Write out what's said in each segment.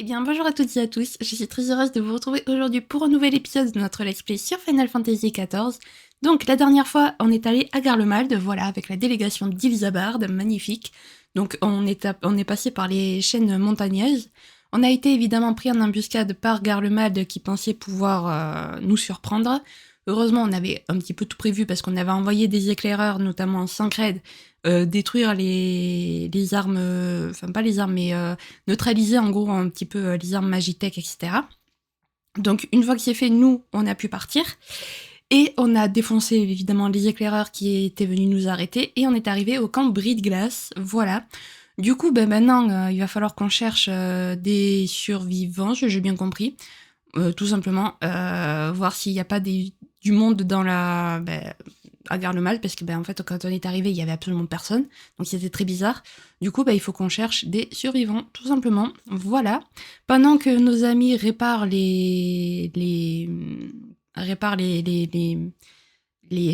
Eh bien bonjour à toutes et à tous, je suis très heureuse de vous retrouver aujourd'hui pour un nouvel épisode de notre Let's Play sur Final Fantasy XIV. Donc la dernière fois on est allé à Garlemald, voilà, avec la délégation d'Ilzabard, magnifique. Donc on est passé par les chaînes montagneuses. On a été évidemment pris en embuscade par Garlemald qui pensait pouvoir nous surprendre. Heureusement on avait un petit peu tout prévu parce qu'on avait envoyé des éclaireurs, notamment Sancred, détruire les armes, enfin pas les armes mais neutraliser en gros un petit peu les armes Magitech, etc. Donc une fois que c'est fait, nous, on a pu partir. Et on a défoncé évidemment les éclaireurs qui étaient venus nous arrêter. Et on est arrivé au camp Bris de Glace, voilà. Du coup, maintenant, il va falloir qu'on cherche des survivants, j'ai bien compris. Tout simplement, voir s'il n'y a pas du monde dans à Garlemald, parce que en fait, quand on est arrivé, il y avait absolument personne, donc c'était très bizarre. Du coup, il faut qu'on cherche des survivants, tout simplement. Voilà. Pendant que nos amis réparent les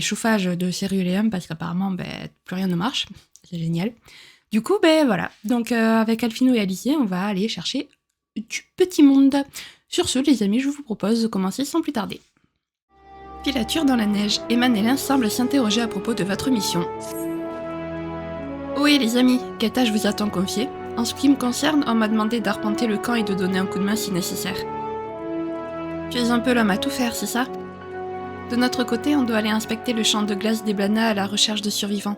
chauffages de Céruléum, parce qu'apparemment, plus rien ne marche. C'est génial. Du coup, voilà. Donc, avec Alphino et Alizé, on va aller chercher du petit monde. Sur ce, les amis, je vous propose de commencer sans plus tarder. Filature dans la neige, Emmanélin semble s'interroger à propos de votre mission. Oui, les amis, quelle tâche vous a-t-on confiée? En ce qui me concerne, on m'a demandé d'arpenter le camp et de donner un coup de main si nécessaire. Tu es un peu l'homme à tout faire, c'est ça? De notre côté, on doit aller inspecter le champ de glace des Blana à la recherche de survivants.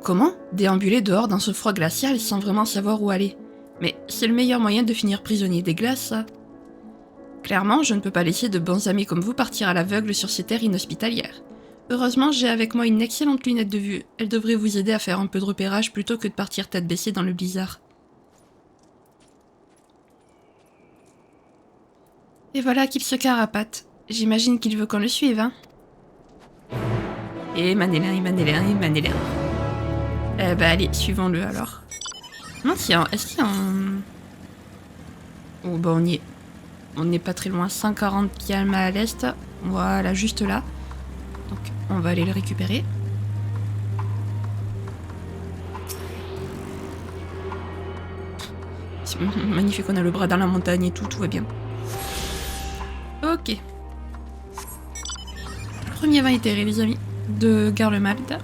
Comment? Déambuler dehors dans ce froid glacial sans vraiment savoir où aller. Mais c'est le meilleur moyen de finir prisonnier des glaces, ça. Clairement, je ne peux pas laisser de bons amis comme vous partir à l'aveugle sur ces terres inhospitalières. Heureusement, j'ai avec moi une excellente lunette de vue. Elle devrait vous aider à faire un peu de repérage plutôt que de partir tête baissée dans le blizzard. Et voilà qu'il se carapate. J'imagine qu'il veut qu'on le suive, hein? Et Manélin. Allez, suivons-le alors. Non, tiens, est-ce qu'il y a un... Oh, on y est. On n'est pas très loin, 140 km à l'est. Voilà, juste là. Donc, on va aller le récupérer. C'est magnifique, on a le bras dans la montagne et tout va bien. Ok. Premier vin éthéré, les amis, de Garlemald.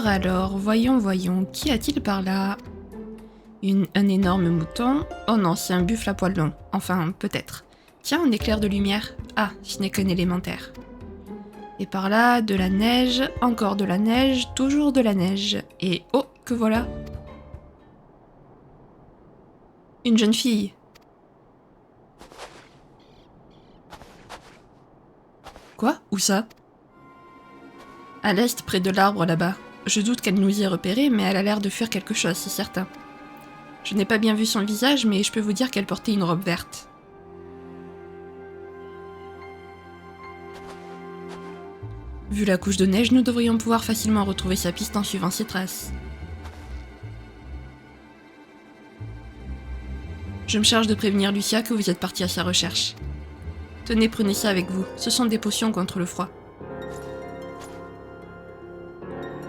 Alors, voyons, qu'y a-t-il par là? Un énorme mouton? Oh non, c'est un buffle à poils longs. Enfin, peut-être. Tiens, un éclair de lumière. Ah, ce n'est qu'un élémentaire. Et par là, de la neige, encore de la neige, toujours de la neige. Et oh, que voilà! Une jeune fille. Quoi? Où ça? À l'est, près de l'arbre là-bas. Je doute qu'elle nous y ait repérés, mais elle a l'air de fuir quelque chose, c'est certain. Je n'ai pas bien vu son visage, mais je peux vous dire qu'elle portait une robe verte. Vu la couche de neige, nous devrions pouvoir facilement retrouver sa piste en suivant ses traces. Je me charge de prévenir Lucia que vous êtes parti à sa recherche. Tenez, prenez ça avec vous, ce sont des potions contre le froid.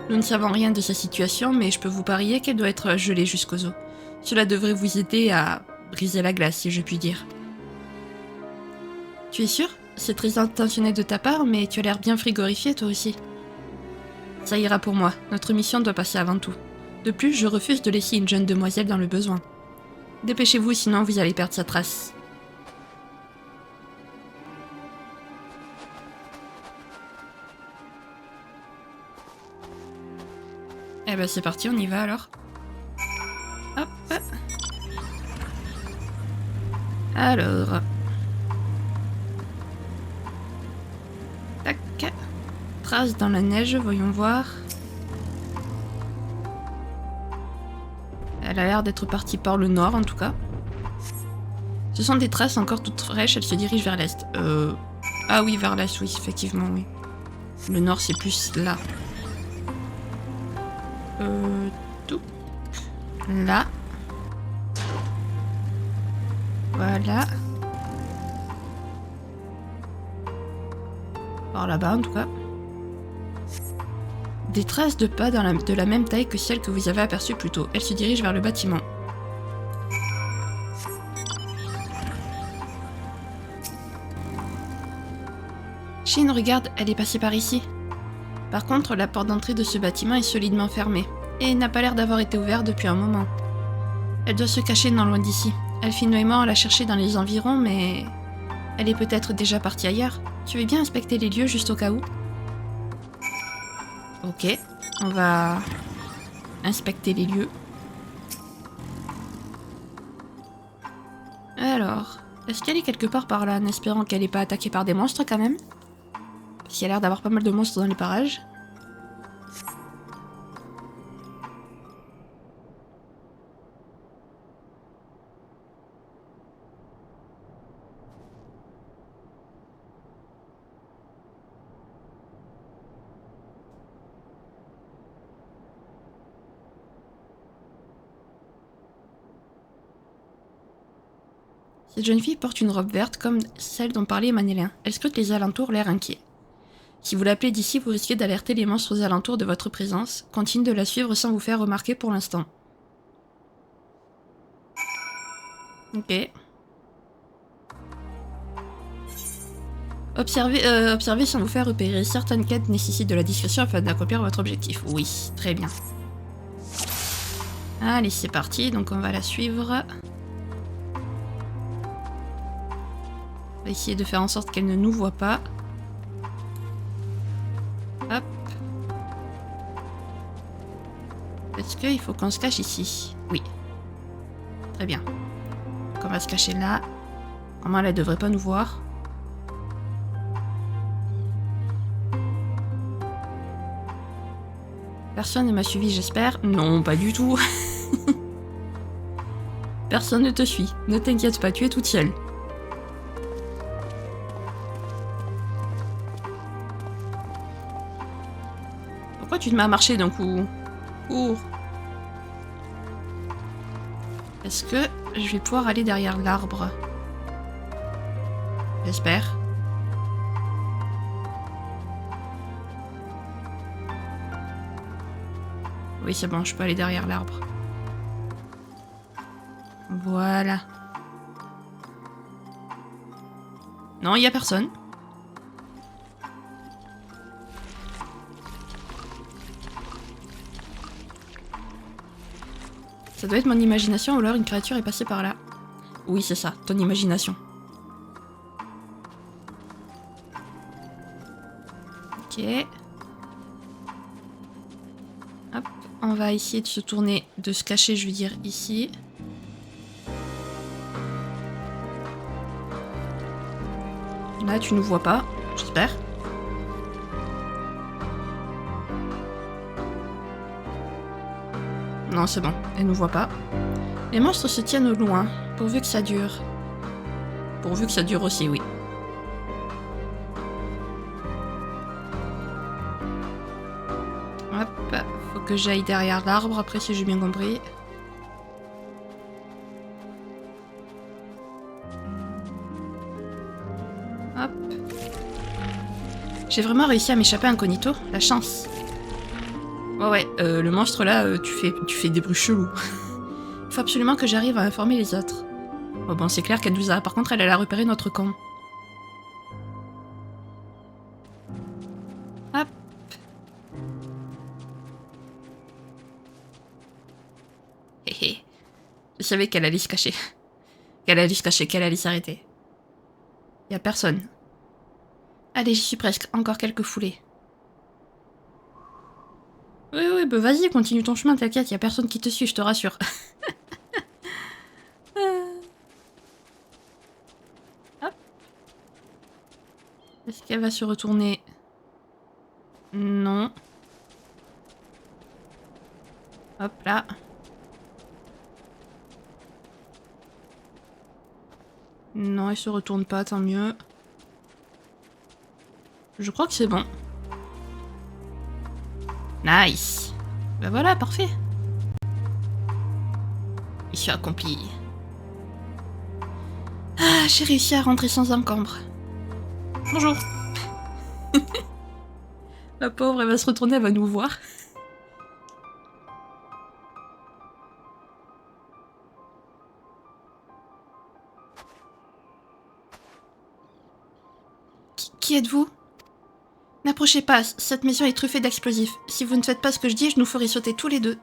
Nous ne savons rien de sa situation, mais je peux vous parier qu'elle doit être gelée jusqu'aux os. Cela devrait vous aider à briser la glace, si je puis dire. Tu es sûr? C'est très intentionné de ta part, mais tu as l'air bien frigorifié toi aussi. Ça ira pour moi, notre mission doit passer avant tout. De plus, je refuse de laisser une jeune demoiselle dans le besoin. Dépêchez-vous, sinon vous allez perdre sa trace. C'est parti, on y va alors. Hop. Alors. Tac. Trace dans la neige, voyons voir. Elle a l'air d'être partie par le nord en tout cas. Ce sont des traces encore toutes fraîches, elle se dirige vers l'est. Ah oui, vers l'est, oui, effectivement, oui. Le nord, c'est plus là. Tout. Là. Voilà. Par là-bas en tout cas. Des traces de pas de la même taille que celles que vous avez aperçues plus tôt. Elle se dirige vers le bâtiment. Shin, regarde, elle est passée par ici. Par contre, la porte d'entrée de ce bâtiment est solidement fermée, et n'a pas l'air d'avoir été ouverte depuis un moment. Elle doit se cacher non loin d'ici. Elfino et moi, on l'a cherchée dans les environs, mais... elle est peut-être déjà partie ailleurs. Tu veux bien inspecter les lieux juste au cas où? Ok, on va inspecter les lieux. Alors, est-ce qu'elle est quelque part par là, en espérant qu'elle n'est pas attaquée par des monstres quand même? Parce qu'il y a l'air d'avoir pas mal de monstres dans les parages. Cette jeune fille porte une robe verte comme celle dont parlait Manélien. Elle scrute les alentours, l'air inquiet. Si vous l'appelez d'ici, vous risquez d'alerter les monstres aux alentours de votre présence. Continue de la suivre sans vous faire remarquer pour l'instant. Ok. Observez sans vous faire repérer. Certaines quêtes nécessitent de la discrétion afin d'accomplir votre objectif. Oui, très bien. Allez, c'est parti. Donc on va la suivre. On va essayer de faire en sorte qu'elle ne nous voit pas. Hop. Est-ce qu'il faut qu'on se cache ici? Oui. Très bien. Donc on va se cacher là. Normalement, elle ne devrait pas nous voir. Personne ne m'a suivi, j'espère. Non, pas du tout. Personne ne te suit. Ne t'inquiète pas, tu es toute seule. Pourquoi tu te mets à marcher d'un coup? Cours. Est-ce que je vais pouvoir aller derrière l'arbre? J'espère. Oui, c'est bon, je peux aller derrière l'arbre. Voilà. Non, il n'y a personne. Ça doit être mon imagination ou alors une créature est passée par là. Oui, c'est ça, ton imagination. Ok. Hop, on va essayer de se tourner, de se cacher, je veux dire, ici. Là, tu nous vois pas, j'espère. Non, c'est bon, elle nous voit pas. Les monstres se tiennent au loin, pourvu que ça dure. Pourvu que ça dure aussi, oui. Hop, faut que j'aille derrière l'arbre, après si j'ai bien compris. Hop. J'ai vraiment réussi à m'échapper incognito, la chance. Ouais, le monstre là, tu fais des bruits chelous. Il faut absolument que j'arrive à informer les autres. Oh, bon, c'est clair qu'elle nous a... Par contre, elle a repéré notre camp. Hop. Hé hé. Je savais qu'elle allait se cacher. Qu'elle allait s'arrêter. Y a personne. Allez, j'y suis presque. Encore quelques foulées. Oui, bah vas-y, continue ton chemin, t'inquiète, y a personne qui te suit, je te rassure. Hop. Est-ce qu'elle va se retourner? Non. Hop là. Non, elle se retourne pas, tant mieux. Je crois que c'est bon. Nice. Bah voilà, parfait. Mission accomplie. j'ai réussi à rentrer sans encombre. Bonjour. La pauvre, elle va se retourner, elle va nous voir. Qui êtes-vous? N'approchez pas, cette maison est truffée d'explosifs. Si vous ne faites pas ce que je dis, je nous ferai sauter tous les deux.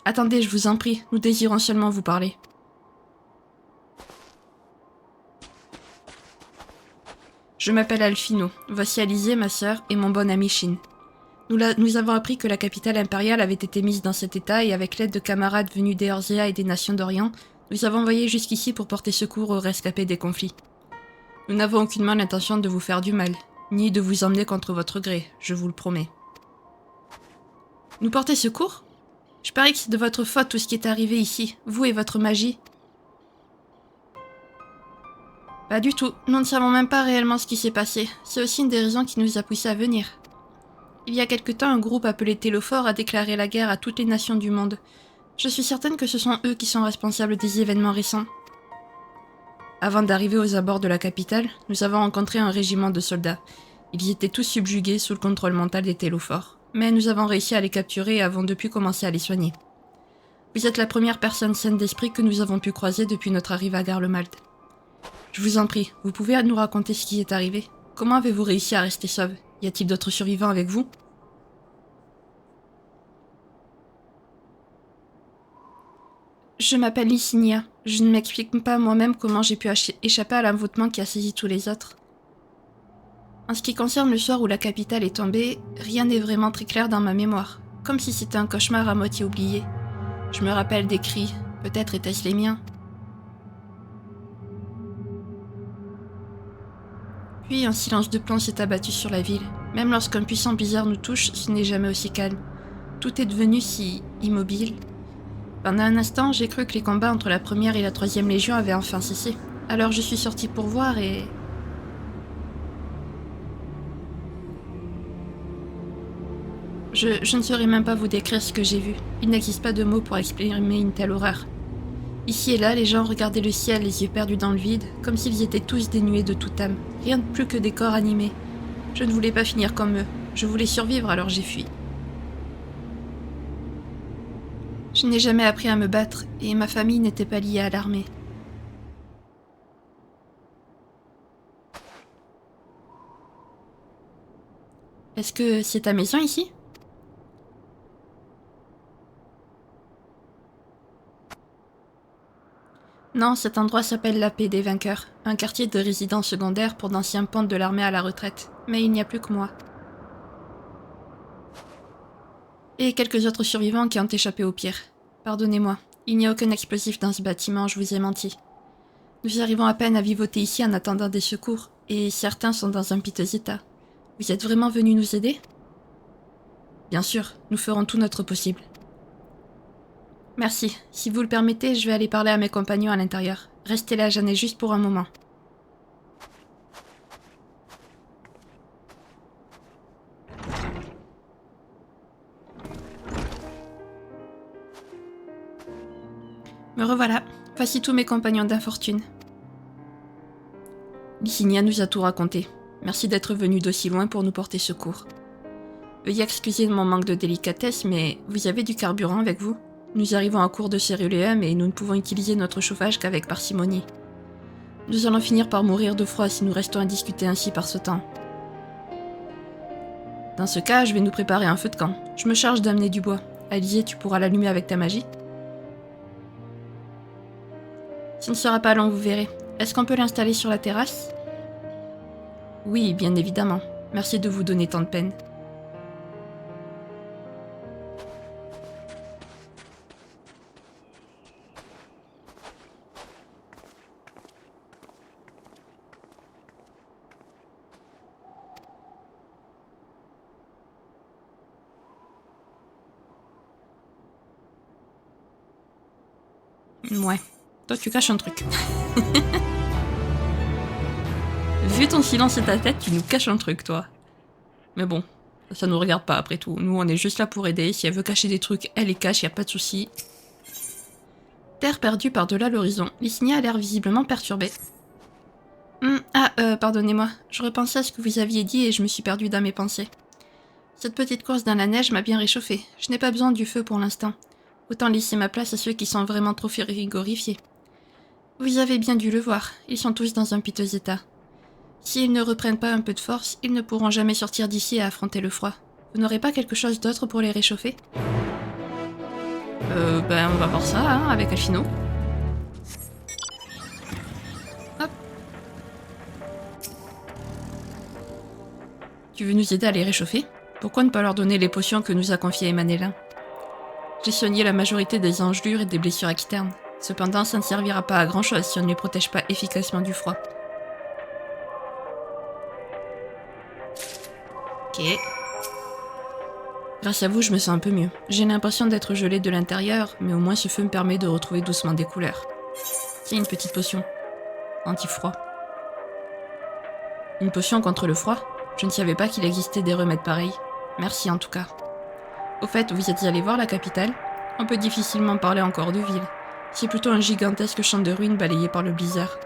Attendez, je vous en prie, nous désirons seulement vous parler. Je m'appelle Alphino, voici Alizée, ma sœur, et mon bon ami Shin. Nous avons appris que la capitale impériale avait été mise dans cet état et avec l'aide de camarades venus d'Eorzea et des nations d'Orient, nous avons envoyé jusqu'ici pour porter secours aux rescapés des conflits. Nous n'avons aucunement l'intention de vous faire du mal, ni de vous emmener contre votre gré, je vous le promets. Nous porter secours? Je parie que c'est de votre faute tout ce qui est arrivé ici, vous et votre magie. Pas du tout, nous ne savons même pas réellement ce qui s'est passé. C'est aussi une des raisons qui nous a poussé à venir. Il y a quelque temps, un groupe appelé Télophore a déclaré la guerre à toutes les nations du monde. Je suis certaine que ce sont eux qui sont responsables des événements récents. Avant d'arriver aux abords de la capitale, nous avons rencontré un régiment de soldats. Ils étaient tous subjugués sous le contrôle mental des Télophores. Mais nous avons réussi à les capturer et avons depuis commencé à les soigner. Vous êtes la première personne saine d'esprit que nous avons pu croiser depuis notre arrivée à Garlemald. Je vous en prie, vous pouvez nous raconter ce qui est arrivé? Comment avez-vous réussi à rester sauve? Y a-t-il d'autres survivants avec vous? Je m'appelle Licinia. Je ne m'explique pas moi-même comment j'ai pu échapper à l'envoûtement qui a saisi tous les autres. En ce qui concerne le soir où la capitale est tombée, rien n'est vraiment très clair dans ma mémoire, comme si c'était un cauchemar à moitié oublié. Je me rappelle des cris, peut-être étaient-ce les miens. Puis un silence de plomb s'est abattu sur la ville. Même lorsqu'un puissant blizzard nous touche, ce n'est jamais aussi calme. Tout est devenu si immobile. Pendant un instant, j'ai cru que les combats entre la première et la troisième légion avaient enfin cessé. Alors je suis sortie pour voir et... Je ne saurais même pas vous décrire ce que j'ai vu. Il n'existe pas de mots pour exprimer une telle horreur. Ici et là, les gens regardaient le ciel, les yeux perdus dans le vide, comme s'ils étaient tous dénués de toute âme. Rien de plus que des corps animés. Je ne voulais pas finir comme eux. Je voulais survivre, alors j'ai fui. Je n'ai jamais appris à me battre, et ma famille n'était pas liée à l'armée. Est-ce que c'est ta maison ici ? Non, cet endroit s'appelle la Paix des Vainqueurs, un quartier de résidence secondaire pour d'anciens pontes de l'armée à la retraite. Mais il n'y a plus que moi. Et quelques autres survivants qui ont échappé au pire. Pardonnez-moi, il n'y a aucun explosif dans ce bâtiment, je vous ai menti. Nous arrivons à peine à vivoter ici en attendant des secours, et certains sont dans un piteux état. Vous êtes vraiment venus nous aider ? Bien sûr, nous ferons tout notre possible. Merci. Si vous le permettez, je vais aller parler à mes compagnons à l'intérieur. Restez là, j'en ai juste pour un moment. Me revoilà. Voici tous mes compagnons d'infortune. Licinia nous a tout raconté. Merci d'être venu d'aussi loin pour nous porter secours. Veuillez excuser mon manque de délicatesse, mais vous avez du carburant avec vous ? Nous arrivons à court de céruléum et nous ne pouvons utiliser notre chauffage qu'avec parcimonie. Nous allons finir par mourir de froid si nous restons à discuter ainsi par ce temps. Dans ce cas, je vais nous préparer un feu de camp. Je me charge d'amener du bois. Alizée, tu pourras l'allumer avec ta magie ? Ce ne sera pas long, vous verrez. Est-ce qu'on peut l'installer sur la terrasse ? Oui, bien évidemment. Merci de vous donner tant de peine. Ouais. Toi, tu caches un truc. Vu ton silence et ta tête, tu nous caches un truc, toi. Mais bon, ça nous regarde pas après tout. Nous, on est juste là pour aider. Si elle veut cacher des trucs, elle les cache, y a pas de souci. Terre perdue par-delà l'horizon. Licinia a l'air visiblement perturbée. Pardonnez-moi. Je repensais à ce que vous aviez dit et je me suis perdue dans mes pensées. Cette petite course dans la neige m'a bien réchauffée. Je n'ai pas besoin du feu pour l'instant. Autant laisser ma place à ceux qui sont vraiment trop frigorifiés. Vous avez bien dû le voir. Ils sont tous dans un piteux état. S'ils ne reprennent pas un peu de force, ils ne pourront jamais sortir d'ici et affronter le froid. Vous n'aurez pas quelque chose d'autre pour les réchauffer? On va voir ça, hein, avec Alphino. Hop. Tu veux nous aider à les réchauffer? Pourquoi ne pas leur donner les potions que nous a confiées Emanella? J'ai soigné la majorité des engelures et des blessures externes. Cependant, ça ne servira pas à grand chose si on ne les protège pas efficacement du froid. Ok. Grâce à vous, je me sens un peu mieux. J'ai l'impression d'être gelée de l'intérieur, mais au moins ce feu me permet de retrouver doucement des couleurs. C'est une petite potion. Anti-froid. Une potion contre le froid? Je ne savais pas qu'il existait des remèdes pareils. Merci en tout cas. Au fait, vous êtes allé voir la capitale? On peut difficilement parler encore de ville. C'est plutôt un gigantesque champ de ruines balayé par le blizzard.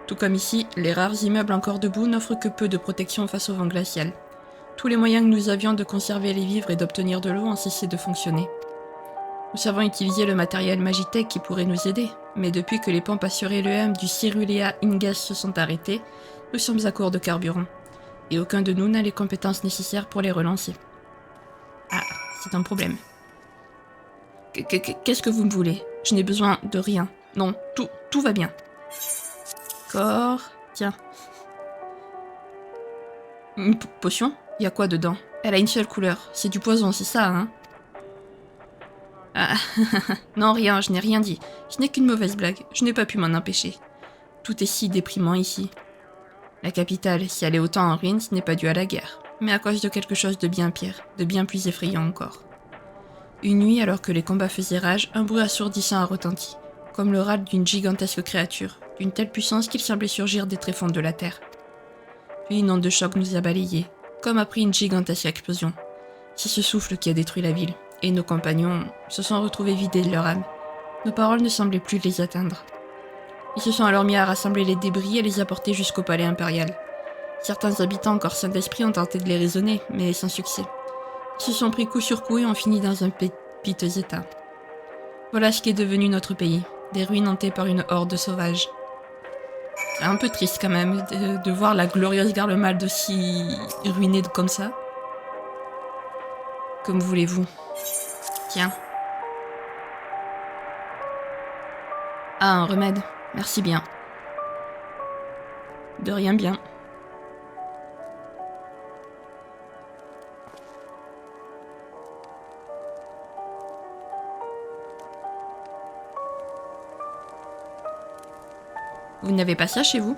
Tout comme ici, les rares immeubles encore debout n'offrent que peu de protection face au vent glacial. Tous les moyens que nous avions de conserver les vivres et d'obtenir de l'eau ont cessé de fonctionner. Nous savons utiliser le matériel Magitech qui pourrait nous aider, mais depuis que les pompes à suréléum du Cyrulea Ingas se sont arrêtées, nous sommes à court de carburant, et aucun de nous n'a les compétences nécessaires pour les relancer. Ah, c'est un problème. Qu'est-ce que vous me voulez? Je n'ai besoin de rien. Non, tout va bien. D'accord, tiens. Une potion? Y a quoi dedans? Elle a une seule couleur. C'est du poison, c'est ça, hein? Ah, non, rien, je n'ai rien dit. Ce n'est qu'une mauvaise blague. Je n'ai pas pu m'en empêcher. Tout est si déprimant ici. La capitale, si elle est autant en ruine, ce n'est pas dû à la guerre, mais à cause de quelque chose de bien pire, de bien plus effrayant encore. Une nuit, alors que les combats faisaient rage, un bruit assourdissant a retenti, comme le râle d'une gigantesque créature, d'une telle puissance qu'il semblait surgir des tréfonds de la terre. Puis une onde de choc nous a balayés, comme après une gigantesque explosion. C'est ce souffle qui a détruit la ville, et nos compagnons se sont retrouvés vidés de leur âme. Nos paroles ne semblaient plus les atteindre. Ils se sont alors mis à rassembler les débris et les apporter jusqu'au palais impérial. Certains habitants encore sains d'esprit ont tenté de les raisonner, mais sans succès. Ils se sont pris coup sur coup et ont fini dans un piteux état. Voilà ce qui est devenu notre pays, des ruines hantées par une horde sauvage. C'est un peu triste quand même de voir la glorieuse Garlemald aussi ruinée comme ça. Comme voulez-vous. Tiens. Ah, un remède. Merci bien. De rien bien. Vous n'avez pas ça chez vous?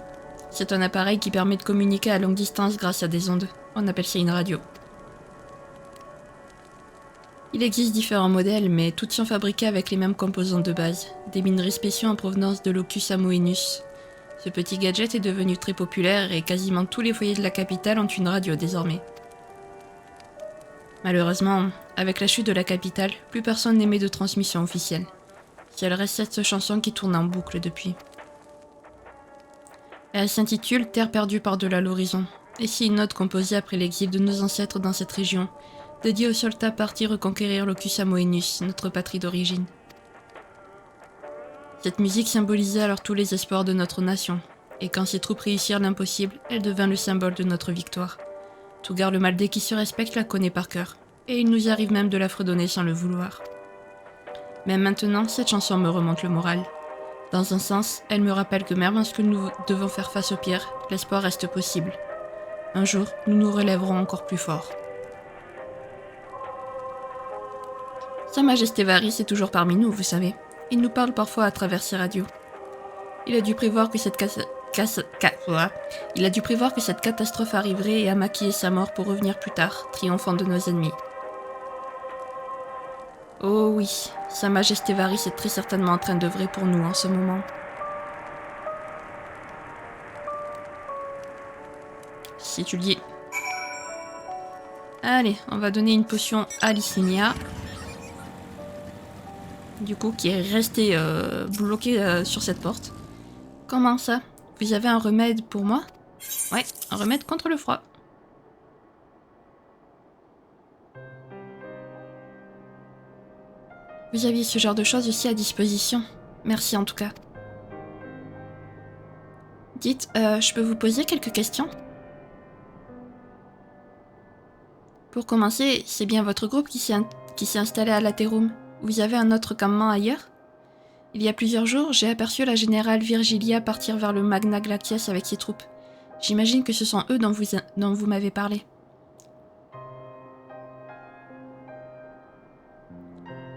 C'est un appareil qui permet de communiquer à longue distance grâce à des ondes. On appelle ça une radio. Il existe différents modèles, mais toutes sont fabriquées avec les mêmes composants de base, des minerais spéciaux en provenance de Locus Amoenus. Ce petit gadget est devenu très populaire et quasiment tous les foyers de la capitale ont une radio désormais. Malheureusement, avec la chute de la capitale, plus personne n'émet de transmission officielle. Seule reste cette chanson qui tourne en boucle depuis. Elle s'intitule Terre perdue par-delà l'horizon, et c'est une ode composée après l'exil de nos ancêtres dans cette région, dédiée aux soldats partis reconquérir Locus Amoenus, notre patrie d'origine. Cette musique symbolisait alors tous les espoirs de notre nation, et quand ses troupes réussirent l'impossible, elle devint le symbole de notre victoire. Tout Garlemaldais qui se respecte la connaît par cœur, et il nous arrive même de la fredonner sans le vouloir. Même maintenant, cette chanson me remonte le moral. Dans un sens, elle me rappelle que même lorsque nous devons faire face au pire, l'espoir reste possible. Un jour, nous nous relèverons encore plus fort. Sa Majesté Varys est toujours parmi nous, vous savez. Il nous parle parfois à travers ses radios. Il a dû prévoir que cette catastrophe arriverait et a maquillé sa mort pour revenir plus tard, triomphant de nos ennemis. Oh oui, Sa Majesté Varys est très certainement en train d'œuvrer pour nous en ce moment. Si tu le dis. Allez, on va donner une potion à Licinia. du coup, qui est resté bloqué sur cette porte. Comment ça? Vous avez un remède pour moi? Ouais, un remède contre le froid. Vous aviez ce genre de choses aussi à disposition. Merci en tout cas. Dites, je peux vous poser quelques questions? Pour commencer, c'est bien votre groupe qui s'est installé à Laterum. Vous avez un autre campement ailleurs? Il y a plusieurs jours, j'ai aperçu la générale Virgilia partir vers le Magna Glacias avec ses troupes. J'imagine que ce sont eux dont vous m'avez parlé.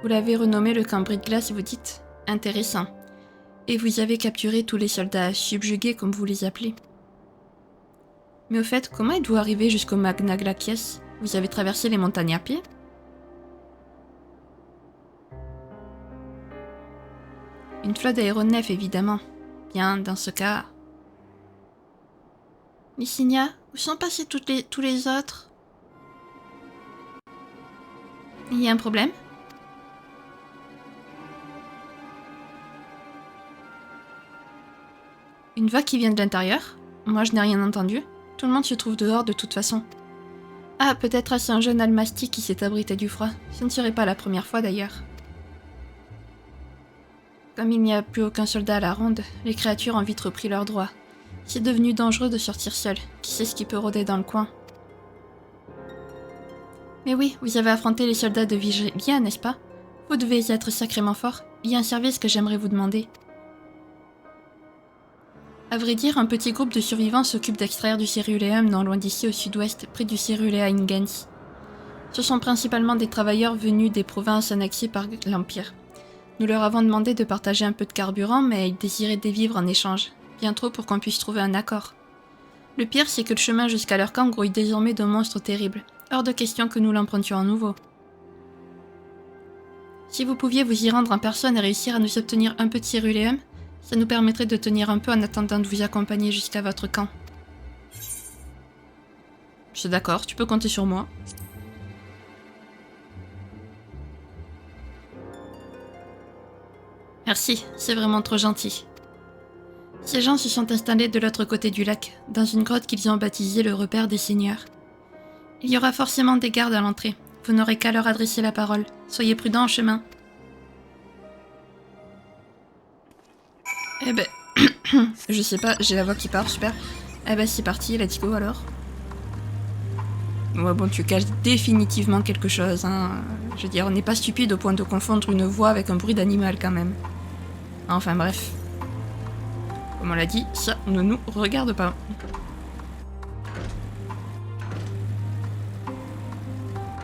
Vous l'avez renommé le camp de glace, vous dites? Intéressant. Et vous avez capturé tous les soldats subjugués, comme vous les appelez. Mais au fait, comment êtes-vous arrivé jusqu'au Magna Glacias? Vous avez traversé les montagnes à pied? Une flotte d'aéronefs, évidemment. Bien, dans ce cas... Lycinia, où sont passés tous les autres? Il y a un problème? Une voix qui vient de l'intérieur? Moi, je n'ai rien entendu. Tout le monde se trouve dehors de toute façon. Ah, peut-être est-ce un jeune almastique qui s'est abrité du froid. Ce ne serait pas la première fois d'ailleurs. Comme il n'y a plus aucun soldat à la ronde, les créatures ont vite repris leurs droits. C'est devenu dangereux de sortir seul. Qui sait ce qui peut rôder dans le coin? Mais oui, vous avez affronté les soldats de Vigilia, n'est-ce pas? Vous devez être sacrément fort. Il y a un service que j'aimerais vous demander. À vrai dire, un petit groupe de survivants s'occupe d'extraire du céruléum non loin d'ici au sud-ouest, près du Cérulea Ingens. Ce sont principalement des travailleurs venus des provinces annexées par l'Empire. Nous leur avons demandé de partager un peu de carburant, mais ils désiraient des vivres en échange. Bien trop pour qu'on puisse trouver un accord. Le pire, c'est que le chemin jusqu'à leur camp grouille désormais de monstres terribles. Hors de question que nous l'empruntions à nouveau. Si vous pouviez vous y rendre en personne et réussir à nous obtenir un peu de céruléum, ça nous permettrait de tenir un peu en attendant de vous accompagner jusqu'à votre camp. C'est d'accord, tu peux compter sur moi. Merci, c'est vraiment trop gentil. Ces gens se sont installés de l'autre côté du lac, dans une grotte qu'ils ont baptisée le repère des seigneurs. Il y aura forcément des gardes à l'entrée. Vous n'aurez qu'à leur adresser la parole. Soyez prudents en chemin. Eh ben... je sais pas, j'ai la voix qui part, super. Eh ben c'est parti, let's go alors. Ouais bon, tu caches définitivement quelque chose, hein. Je veux dire, on n'est pas stupide au point de confondre une voix avec un bruit d'animal quand même. Enfin bref. Comme on l'a dit, ça ne nous regarde pas.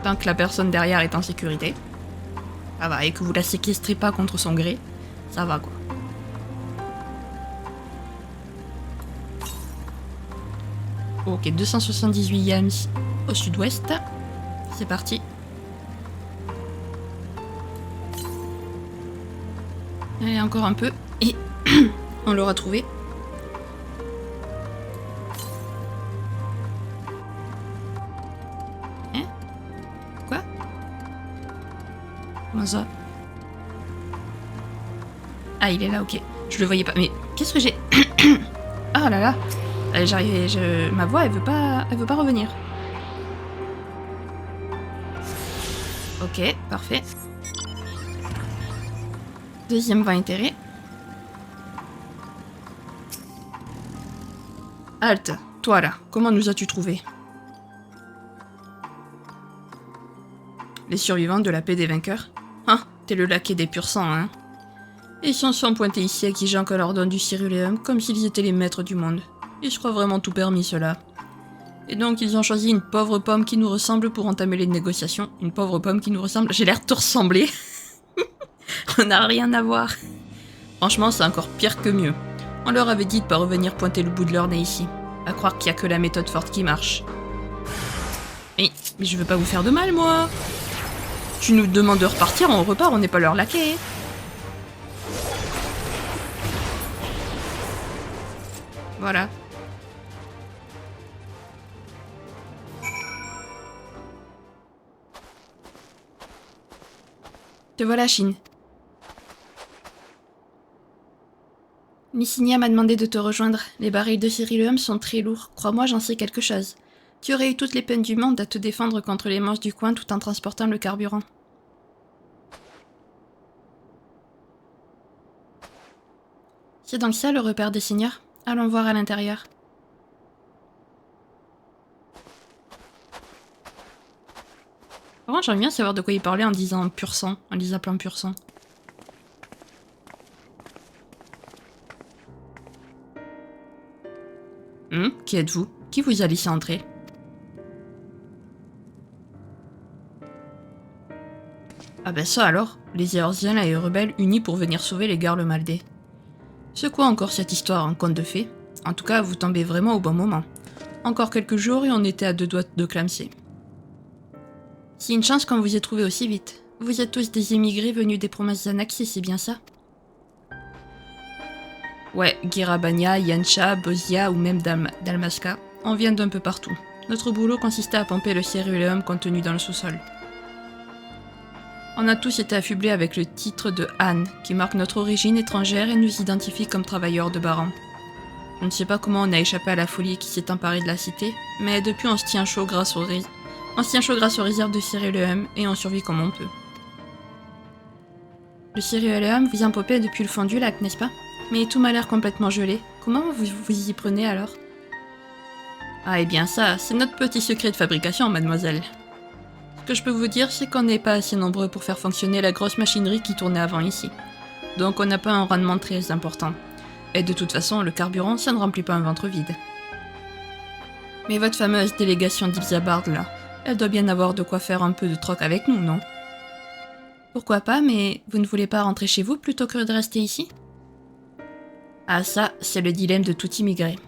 Tant que la personne derrière est en sécurité, ça va, et que vous la séquestrez pas contre son gré, ça va quoi. Ok, 278 yams au sud-ouest. C'est parti. Allez, encore un peu. Et on l'aura trouvé. Hein? Quoi? Comment ça? Ah, il est là, ok. Je le voyais pas. Mais qu'est-ce que j'ai? Ah là là. J'arrivais, ma voix, elle veut pas revenir. Ok, parfait. Deuxième voie intérêt. Halte, toi là, comment nous as-tu trouvé? Les survivants de la paix des vainqueurs? Ah, t'es le laquais des purs sangs, hein? Et ils s'en sont pointés ici exigeant qu'on leur donne du céruléum comme s'ils étaient les maîtres du monde. Et je crois vraiment tout permis, cela. Et donc ils ont choisi une pauvre pomme qui nous ressemble pour entamer les négociations. Une pauvre pomme qui nous ressemble. J'ai l'air de te ressembler. On n'a rien à voir. Franchement, c'est encore pire que mieux. On leur avait dit de pas revenir pointer le bout de leur nez ici. À croire qu'il y a que la méthode forte qui marche. Mais je veux pas vous faire de mal, moi. Tu nous demandes de repartir, on repart, on n'est pas leur laquais. Voilà. Te voilà, Chine. Mycinia m'a demandé de te rejoindre. Les barils de Cyrilium sont très lourds. Crois-moi, j'en sais quelque chose. Tu aurais eu toutes les peines du monde à te défendre contre les monstres du coin tout en transportant le carburant. C'est donc ça le repère des seigneurs? Allons voir à l'intérieur. Par contre, j'aimerais bien savoir de quoi il parlait en disant pur sang, en les appelant pur sang. Qui êtes-vous? Qui vous a laissé entrer? Ah ben ça alors, les Eorziens et les rebelles unis pour venir sauver les Garlemaldais. C'est quoi encore cette histoire, un conte de fées? En tout cas, vous tombez vraiment au bon moment. Encore quelques jours et on était à 2 doigts de clamser. C'est une chance qu'on vous ait trouvé aussi vite. Vous êtes tous des émigrés venus des provinces annexées, c'est bien ça? Ouais, Girabania, Yancha, Bozia ou même Dalmasca, on vient d'un peu partout. Notre boulot consistait à pomper le céruléum contenu dans le sous-sol. On a tous été affublés avec le titre de Han, qui marque notre origine étrangère et nous identifie comme travailleurs de Baran. Je ne sais pas comment on a échappé à la folie qui s'est emparée de la cité, mais depuis on se tient chaud grâce aux réserves de céruléum et on survit comme on peut. Le céruléum vous empopez depuis le fond du lac, n'est-ce pas? Mais tout m'a l'air complètement gelé. Comment vous y prenez alors? Ah, et bien ça, c'est notre petit secret de fabrication, mademoiselle. Ce que je peux vous dire, c'est qu'on n'est pas assez nombreux pour faire fonctionner la grosse machinerie qui tournait avant ici. Donc on n'a pas un rendement très important. Et de toute façon, le carburant, ça ne remplit pas un ventre vide. Mais votre fameuse délégation d'Ibzabard, là, elle doit bien avoir de quoi faire un peu de troc avec nous, non? Pourquoi pas, mais vous ne voulez pas rentrer chez vous plutôt que de rester ici? Ah ça, c'est le dilemme de tout immigré.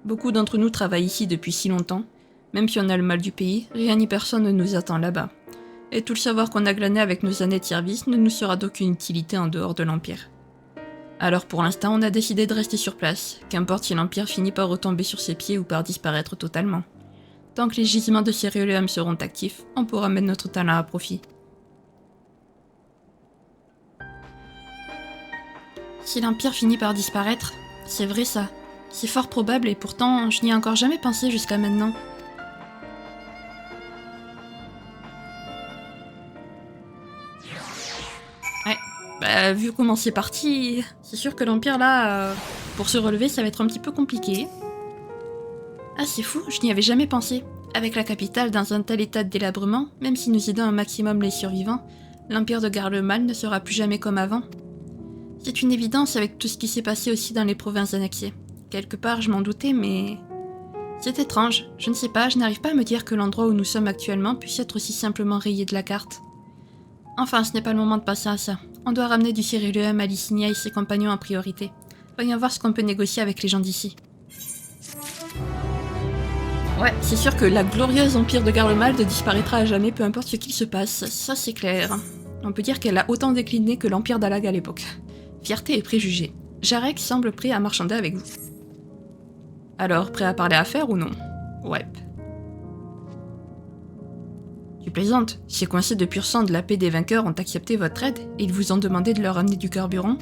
Beaucoup d'entre nous travaillent ici depuis si longtemps. Même si on a le mal du pays, rien ni personne ne nous attend là-bas. Et tout le savoir qu'on a glané avec nos années de service ne nous sera d'aucune utilité en dehors de l'Empire. Alors pour l'instant, on a décidé de rester sur place, qu'importe si l'Empire finit par retomber sur ses pieds ou par disparaître totalement. Tant que les gisements de céruléum seront actifs, on pourra mettre notre talent à profit. Si l'Empire finit par disparaître, c'est vrai ça. C'est fort probable et pourtant, je n'y ai encore jamais pensé jusqu'à maintenant. Ouais, bah vu comment c'est parti, c'est sûr que l'Empire là, pour se relever, ça va être un petit peu compliqué. Ah c'est fou, je n'y avais jamais pensé. Avec la capitale dans un tel état de délabrement, même si nous aidons un maximum les survivants, l'Empire de Garlemald ne sera plus jamais comme avant. C'est une évidence avec tout ce qui s'est passé aussi dans les provinces annexées. Quelque part, je m'en doutais, mais... C'est étrange. Je ne sais pas, je n'arrive pas à me dire que l'endroit où nous sommes actuellement puisse être aussi simplement rayé de la carte. Enfin, ce n'est pas le moment de passer à ça. On doit ramener du céruléum à Lycinia et ses compagnons en priorité. Voyons voir ce qu'on peut négocier avec les gens d'ici. Ouais, c'est sûr que la glorieuse empire de Garlemald disparaîtra à jamais, peu importe ce qu'il se passe. Ça, c'est clair. On peut dire qu'elle a autant décliné que l'empire d'Alag à l'époque. Fierté et préjugés. Jarek semble prêt à marchander avec vous. Alors, prêt à parler affaires ou non? Ouais. Tu plaisantes? Ces coincés de pur sang de la paix des vainqueurs ont accepté votre aide et ils vous ont demandé de leur amener du carburant?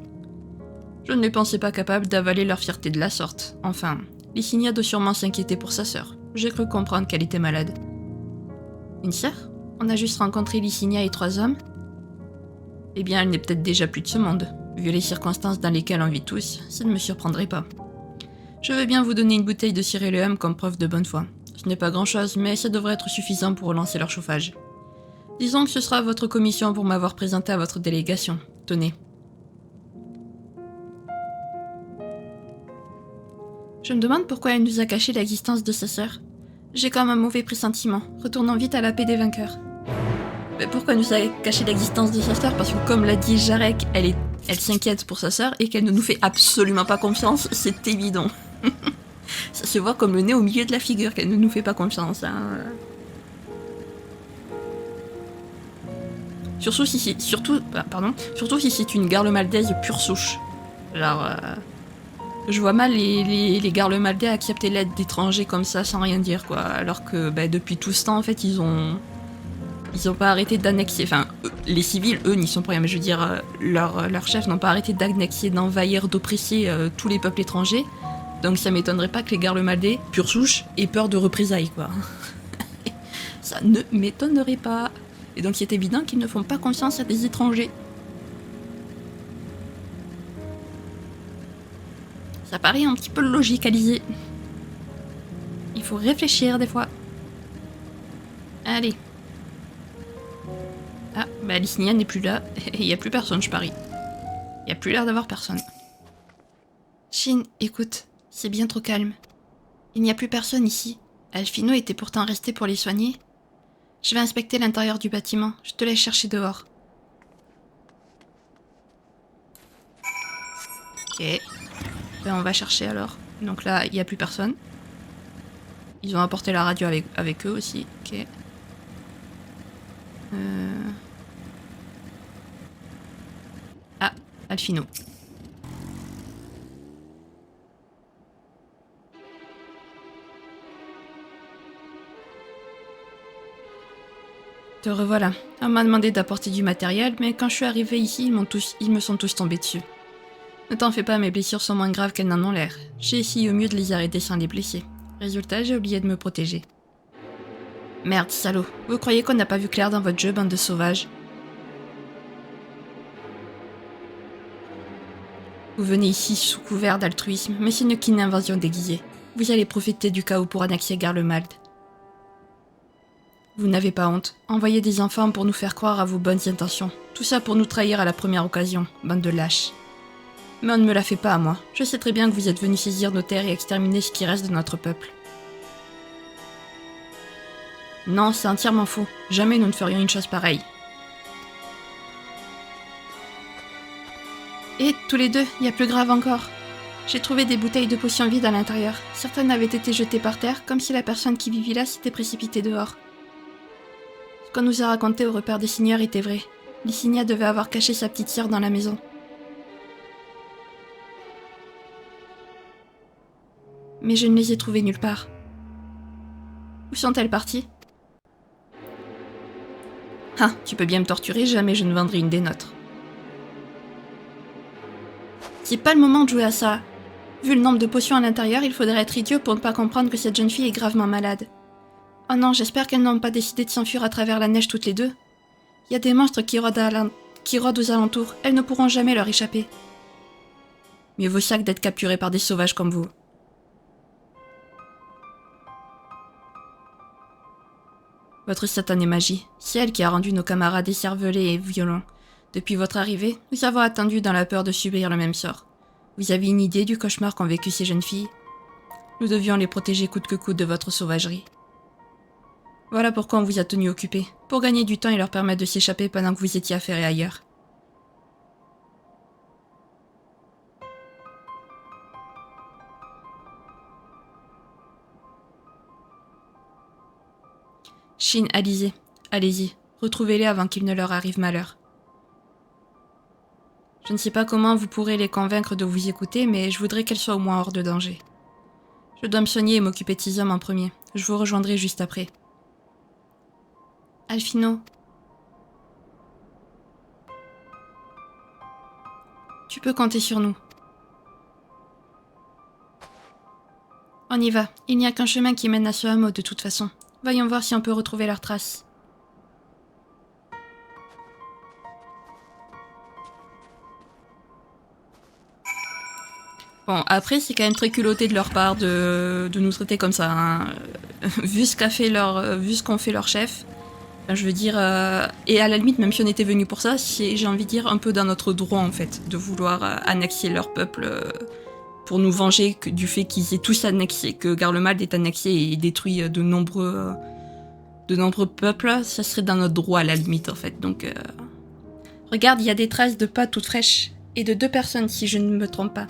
Je ne les pensais pas capables d'avaler leur fierté de la sorte. Enfin, Lycinia doit sûrement s'inquiéter pour sa sœur. J'ai cru comprendre qu'elle était malade. Une sœur? On a juste rencontré Lycinia et 3 hommes? Eh bien, elle n'est peut-être déjà plus de ce monde. Vu les circonstances dans lesquelles on vit tous, ça ne me surprendrait pas. Je veux bien vous donner une bouteille de céruléum comme preuve de bonne foi. Ce n'est pas grand-chose, mais ça devrait être suffisant pour relancer leur chauffage. Disons que ce sera votre commission pour m'avoir présenté à votre délégation. Tenez. Je me demande pourquoi elle nous a caché l'existence de sa sœur. J'ai comme un mauvais pressentiment. Retournons vite à la paix des vainqueurs. Mais pourquoi nous a caché l'existence de sa sœur? Parce que comme l'a dit Jarek, elle s'inquiète pour sa sœur et qu'elle ne nous fait absolument pas confiance, c'est évident. Ça se voit comme le nez au milieu de la figure qu'elle ne nous fait pas confiance. Hein. Surtout si c'est une garlemaldaise pure souche. Genre, je vois mal les garlemaldais accepter l'aide d'étrangers comme ça sans rien dire quoi. Alors que depuis tout ce temps en fait ils ont Ils n'ont pas arrêté d'annexer, enfin, les civils, eux, n'y sont pour rien, mais je veux dire, leurs chefs n'ont pas arrêté d'annexer, d'envahir, d'oppresser tous les peuples étrangers. Donc ça m'étonnerait pas que les Garlemaldais, pure souche, aient peur de représailles, quoi. Ça ne m'étonnerait pas. Et donc c'est évident qu'ils ne font pas confiance à des étrangers. Ça paraît un petit peu logique à liser. Il faut réfléchir des fois. Allez. Ah, bah Licinia n'est plus là. Et il n'y a plus personne, je parie. Il n'y a plus l'air d'avoir personne. Shin, écoute, c'est bien trop calme. Il n'y a plus personne ici. Alphino était pourtant resté pour les soigner. Je vais inspecter l'intérieur du bâtiment. Je te laisse chercher dehors. Ok. Ben on va chercher alors. Donc là, il n'y a plus personne. Ils ont apporté la radio avec eux aussi. Ok. Ah, Alphino. Te revoilà. On m'a demandé d'apporter du matériel, mais quand je suis arrivée ici, ils me sont tous tombés dessus. Ne t'en fais pas, mes blessures sont moins graves qu'elles n'en ont l'air. J'ai essayé au mieux de les arrêter sans les blesser. Résultat, j'ai oublié de me protéger. Merde, salaud. Vous croyez qu'on n'a pas vu clair dans votre jeu, bande de sauvages? Vous venez ici sous couvert d'altruisme, mais ce n'est qu'une invasion déguisée. Vous allez profiter du chaos pour annexer Garlemald. Vous n'avez pas honte. Envoyer des enfants pour nous faire croire à vos bonnes intentions. Tout ça pour nous trahir à la première occasion, bande de lâches. Mais on ne me la fait pas à moi. Je sais très bien que vous êtes venus saisir nos terres et exterminer ce qui reste de notre peuple. Non, c'est entièrement faux. Jamais nous ne ferions une chose pareille. Et tous les deux, il y a plus grave encore. J'ai trouvé des bouteilles de potions vides à l'intérieur. Certaines avaient été jetées par terre, comme si la personne qui vivait là s'était précipitée dehors. Ce qu'on nous a raconté au repère des seigneurs était vrai. Licinia devait avoir caché sa petite sœur dans la maison. Mais je ne les ai trouvées nulle part. Où sont-elles parties? Ah, tu peux bien me torturer, jamais je ne vendrai une des nôtres. C'est pas le moment de jouer à ça. Vu le nombre de potions à l'intérieur, il faudrait être idiot pour ne pas comprendre que cette jeune fille est gravement malade. Oh non, j'espère qu'elles n'ont pas décidé de s'enfuir à travers la neige toutes les deux. Il y a des monstres qui rôdent aux alentours, elles ne pourront jamais leur échapper. Mieux vaut ça que d'être capturées par des sauvages comme vous. Votre satanée magie, c'est elle qui a rendu nos camarades écervelés et violents. Depuis votre arrivée, nous avons attendu dans la peur de subir le même sort. Vous avez une idée du cauchemar qu'ont vécu ces jeunes filles? Nous devions les protéger coûte que coûte de votre sauvagerie. Voilà pourquoi on vous a tenus occupés, pour gagner du temps et leur permettre de s'échapper pendant que vous étiez affairés ailleurs. Shin, Alizé, allez-y, retrouvez-les avant qu'il ne leur arrive malheur. Je ne sais pas comment vous pourrez les convaincre de vous écouter, mais je voudrais qu'elles soient au moins hors de danger. Je dois me soigner et m'occuper de ces hommes en premier. Je vous rejoindrai juste après. Alphino. Tu peux compter sur nous. On y va. Il n'y a qu'un chemin qui mène à ce hameau de toute façon. Voyons voir si on peut retrouver leurs traces. Bon, après, c'est quand même très culotté de leur part de nous traiter comme ça. Hein. Vu ce qu'ont fait leurs chefs, je veux dire... et à la limite, même si on était venu pour ça, c'est, j'ai envie de dire, un peu dans notre droit, en fait, de vouloir annexer leur peuple pour nous venger du fait qu'ils aient tous annexé, que Garlemald ait annexé et détruit de nombreux peuples. Ça serait dans notre droit, à la limite, en fait. Donc, regarde, il y a des traces de pas toutes fraîches, et de 2 personnes, si je ne me trompe pas.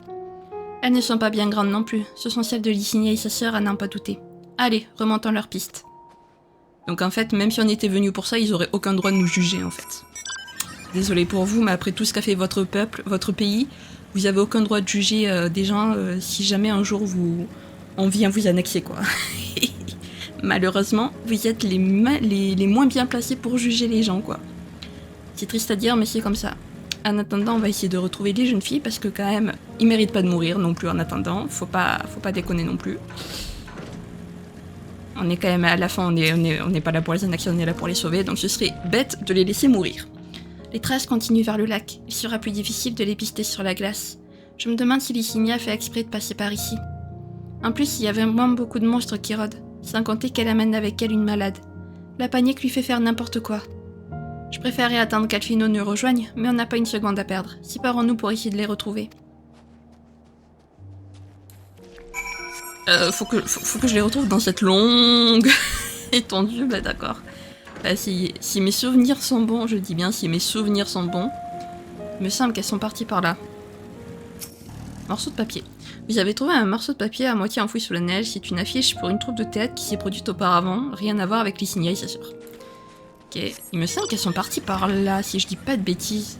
Elles ne sont pas bien grandes non plus, ce sont celles de Licinia et sa sœur à n'en pas douter. Allez, remontons leur piste. Donc en fait, même si on était venu pour ça, ils auraient aucun droit de nous juger en fait. Désolé pour vous, mais après tout ce qu'a fait votre peuple, votre pays, vous avez aucun droit de juger des gens si jamais un jour on vient vous annexer quoi. malheureusement, vous êtes les moins bien placés pour juger les gens, quoi. C'est triste à dire, mais c'est comme ça. En attendant, on va essayer de retrouver les jeunes filles, parce que quand même, ils méritent pas de mourir non plus en attendant. Faut pas déconner non plus. On est quand même à la fin, on n'est pas là pour les annexer, on est là pour les sauver, donc ce serait bête de les laisser mourir. Les traces continuent vers le lac. Il sera plus difficile de les pister sur la glace. Je me demande si Licinia fait exprès de passer par ici. En plus, il y avait vraiment beaucoup de monstres qui rôdent, sans compter qu'elle amène avec elle une malade. La panique lui fait faire n'importe quoi. Je préférerais attendre qu'Alfino nous rejoigne, mais on n'a pas une seconde à perdre. Séparons-nous pour essayer de les retrouver. Faut que je les retrouve dans cette longue étendue, bah d'accord. Bah, si mes souvenirs sont bons, je dis bien si mes souvenirs sont bons, il me semble qu'elles sont parties par là. Morceau de papier. Vous avez trouvé un morceau de papier à moitié enfoui sous la neige. C'est une affiche pour une troupe de théâtre qui s'est produite auparavant. Rien à voir avec Licinia et sa sœur. Ok, il me semble qu'elles sont parties par là, si je dis pas de bêtises.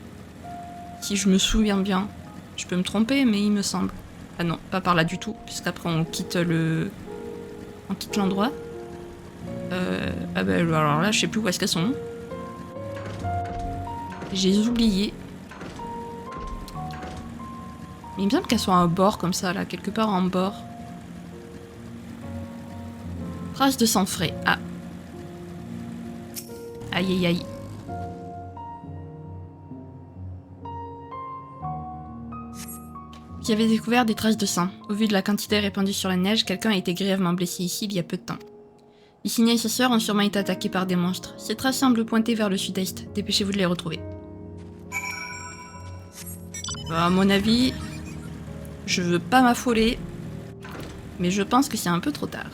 Si je me souviens bien. Je peux me tromper, mais il me semble. Ah non, pas par là du tout, puisqu'après on quitte l'endroit. Ah bah alors là, je sais plus où est-ce qu'elles sont. J'ai oublié. Mais il me semble qu'elles sont à un bord comme ça, là, quelque part en bord. Trace de sang frais. Ah. Aïe aïe aïe. J'avais découvert des traces de sang. Au vu de la quantité répandue sur la neige, quelqu'un a été grièvement blessé ici il y a peu de temps. Licinia et sa sœur ont sûrement été attaqués par des monstres. Ces traces semblent pointer vers le sud-est. Dépêchez-vous de les retrouver. À mon avis, je veux pas m'affoler, mais je pense que c'est un peu trop tard.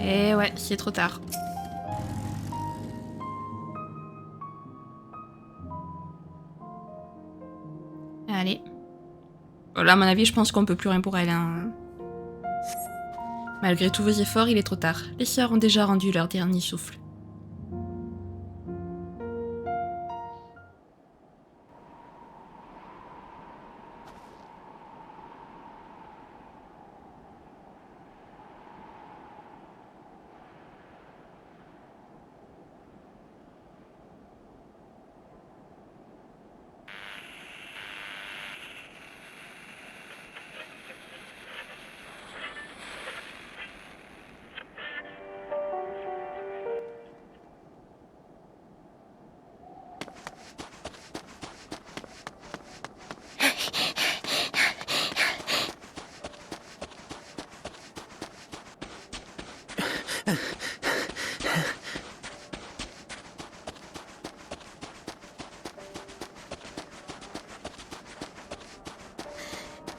Eh ouais, c'est trop tard. Allez. Là, à mon avis, je pense qu'on peut plus rien pour elle. Hein. Malgré tous vos efforts, il est trop tard. Les sœurs ont déjà rendu leur dernier souffle.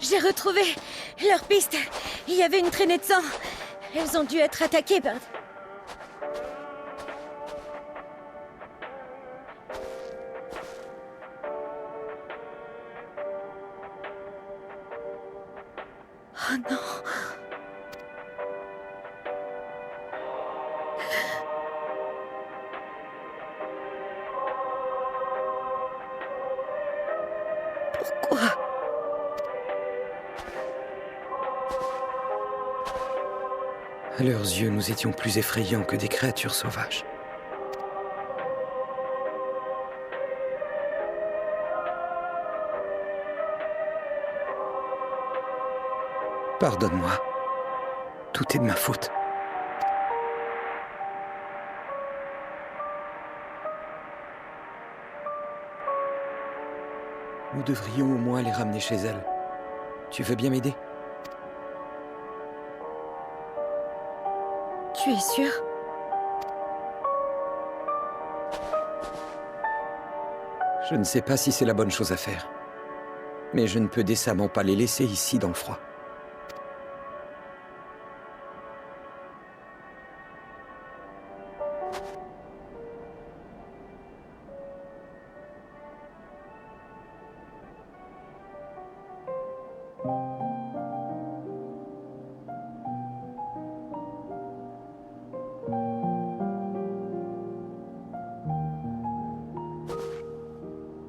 J'ai retrouvé leur piste. Il y avait une traînée de sang. Elles ont dû être attaquées par... Oh non. Pourquoi ? À leurs yeux, nous étions plus effrayants que des créatures sauvages. Pardonne-moi. Tout est de ma faute. Nous devrions au moins les ramener chez elles. Tu veux bien m'aider ? Tu es sûr ? Je ne sais pas si c'est la bonne chose à faire. Mais je ne peux décemment pas les laisser ici dans le froid.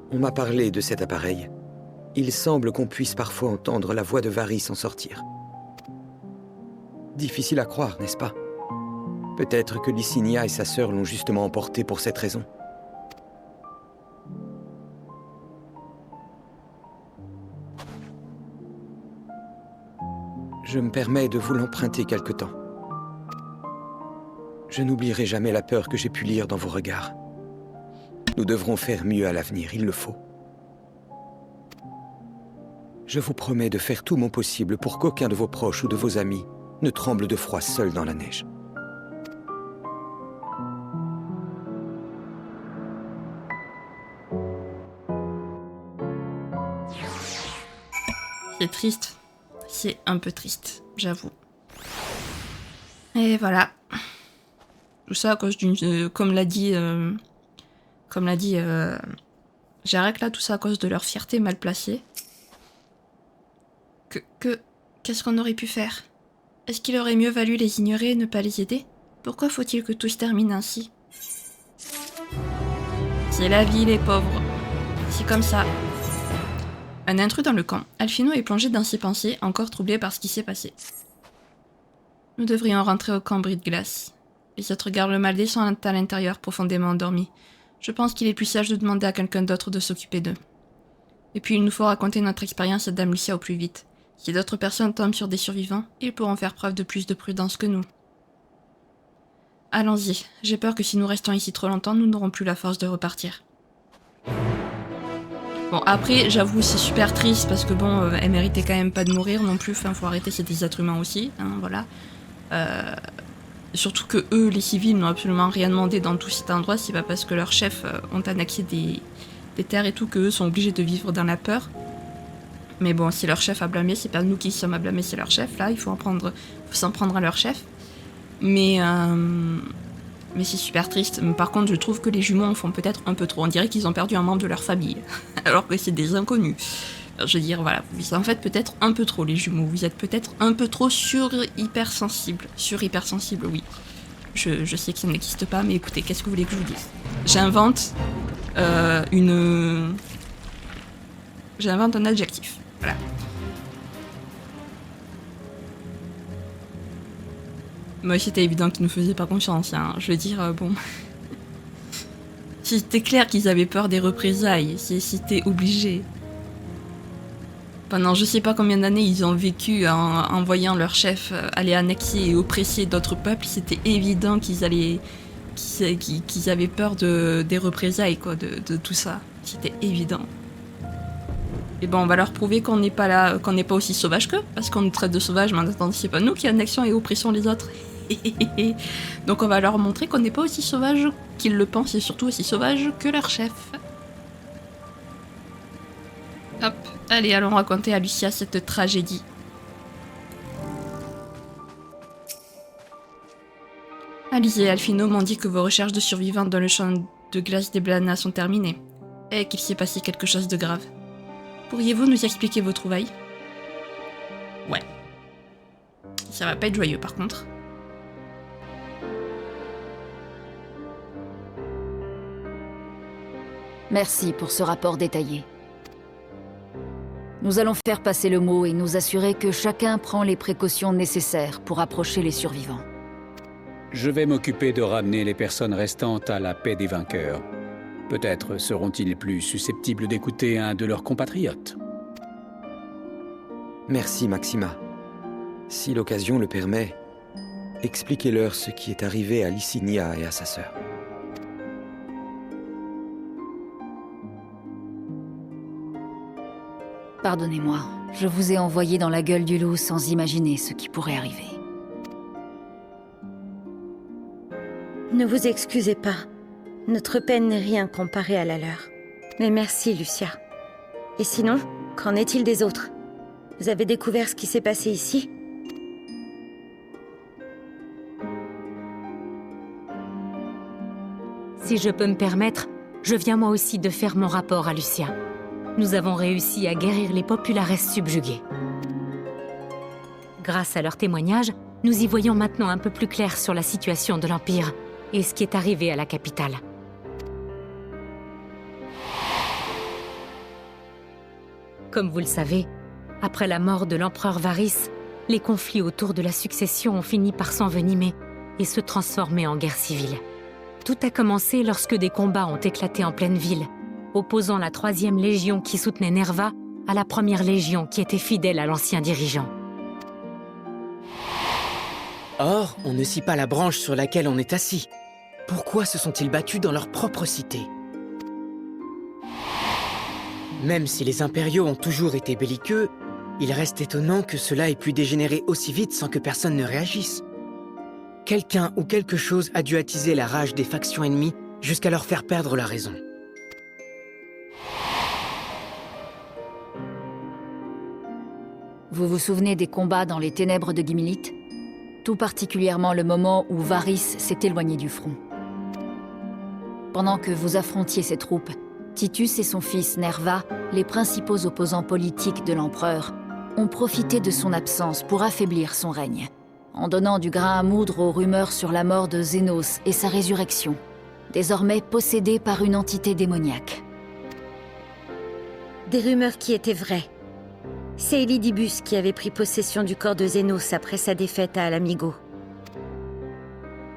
On m'a parlé de cet appareil. il semble qu'on puisse parfois entendre la voix de Varys s'en sortir. Difficile à croire, n'est-ce pas? Peut-être que Licinia et sa sœur l'ont justement emporté pour cette raison. Je me permets de vous l'emprunter quelque temps. Je n'oublierai jamais la peur que j'ai pu lire dans vos regards. Nous devrons faire mieux à l'avenir, il le faut. Je vous promets de faire tout mon possible pour qu'aucun de vos proches ou de vos amis ne tremble de froid seul dans la neige. C'est triste. C'est un peu triste, j'avoue. Et voilà. Tout ça à cause d'une... comme l'a dit Jarek, là, tout ça à cause de leur fierté mal placée. Qu'est-ce qu'on aurait pu faire? Est-ce qu'il aurait mieux valu les ignorer et ne pas les aider? Pourquoi faut-il que tout se termine ainsi? C'est la vie, les pauvres. C'est comme ça. Un intrus dans le camp. Alphino est plongé dans ses pensées, encore troublé par ce qui s'est passé. Nous devrions rentrer au camp Bris de Glace. Les autres gardes le mal descendent à l'intérieur, profondément endormis. Je pense qu'il est plus sage de demander à quelqu'un d'autre de s'occuper d'eux. Et puis il nous faut raconter notre expérience à Dame Lucia au plus vite. Si d'autres personnes tombent sur des survivants, ils pourront faire preuve de plus de prudence que nous. Allons-y. J'ai peur que si nous restons ici trop longtemps, nous n'aurons plus la force de repartir. Bon, après, j'avoue, c'est super triste parce que bon, elle méritait quand même pas de mourir non plus. Enfin, faut arrêter, c'est des êtres humains aussi, hein, voilà. Surtout que eux, les civils, n'ont absolument rien demandé dans tout cet endroit. C'est pas parce que leurs chefs ont annexé des terres et tout qu'eux sont obligés de vivre dans la peur. Mais bon, si leur chef a blâmé, c'est pas nous qui sommes à blâmer, c'est leur chef. Là, il faut s'en prendre à leur chef. Mais c'est super triste. Par contre, je trouve que les jumeaux en font peut-être un peu trop. On dirait qu'ils ont perdu un membre de leur famille, alors que c'est des inconnus. Je veux dire, voilà, vous en faites peut-être un peu trop, les jumeaux. Vous êtes peut-être un peu trop sur-hypersensible. Sur-hypersensible, oui. Je sais que ça n'existe pas, mais écoutez, qu'est-ce que vous voulez que je vous dise? J'invente un adjectif. Voilà. Moi, c'était évident qu'ils nous faisaient pas confiance, hein. Je veux dire, bon... C'était clair qu'ils avaient peur des représailles, c'était obligé. Pendant je sais pas combien d'années ils ont vécu en voyant leur chef aller annexer et oppresser d'autres peuples, c'était évident qu'ils avaient peur des représailles, quoi, de tout ça. C'était évident. Et bon, on va leur prouver qu'on n'est pas aussi sauvage qu'eux, parce qu'on nous traite de sauvages, mais en attendant, c'est pas nous qui annexions et oppressons les autres. Donc on va leur montrer qu'on n'est pas aussi sauvage qu'ils le pensent, et surtout aussi sauvage que leur chef. Hop, allez, allons raconter à Lucia cette tragédie. Alizé et Alphino m'ont dit que vos recherches de survivants dans le champ de glace des Blana sont terminées, et qu'il s'est passé quelque chose de grave. Pourriez-vous nous expliquer vos trouvailles? Ouais. Ça va pas être joyeux par contre. Merci pour ce rapport détaillé. Nous allons faire passer le mot et nous assurer que chacun prend les précautions nécessaires pour approcher les survivants. Je vais m'occuper de ramener les personnes restantes à la paix des vainqueurs. Peut-être seront-ils plus susceptibles d'écouter un de leurs compatriotes. Merci, Maxima. Si l'occasion le permet, expliquez-leur ce qui est arrivé à Licinia et à sa sœur. Pardonnez-moi, je vous ai envoyé dans la gueule du loup sans imaginer ce qui pourrait arriver. Ne vous excusez pas. Notre peine n'est rien comparée à la leur. Mais merci, Lucia. Et sinon, qu'en est-il des autres? Vous avez découvert ce qui s'est passé ici? Si je peux me permettre, je viens moi aussi de faire mon rapport à Lucia. Nous avons réussi à guérir les populares subjugués. Grâce à leurs témoignages, nous y voyons maintenant un peu plus clair sur la situation de l'Empire et ce qui est arrivé à la capitale. Comme vous le savez, après la mort de l'empereur Varys, les conflits autour de la succession ont fini par s'envenimer et se transformer en guerre civile. Tout a commencé lorsque des combats ont éclaté en pleine ville, opposant la 3e Légion qui soutenait Nerva à la 1re Légion qui était fidèle à l'ancien dirigeant. Or, on ne scie pas la branche sur laquelle on est assis. Pourquoi se sont-ils battus dans leur propre cité? Même si les impériaux ont toujours été belliqueux, il reste étonnant que cela ait pu dégénérer aussi vite sans que personne ne réagisse. Quelqu'un ou quelque chose a dû attiser la rage des factions ennemies jusqu'à leur faire perdre la raison. Vous vous souvenez des combats dans les ténèbres de Gimli? Tout particulièrement le moment où Varys s'est éloigné du front. Pendant que vous affrontiez ses troupes, Titus et son fils Nerva, les principaux opposants politiques de l'empereur, ont profité de son absence pour affaiblir son règne, en donnant du grain à moudre aux rumeurs sur la mort de Zénos et sa résurrection, désormais possédé par une entité démoniaque. Des rumeurs qui étaient vraies. C'est Elidibus qui avait pris possession du corps de Zénos après sa défaite à Alamigo.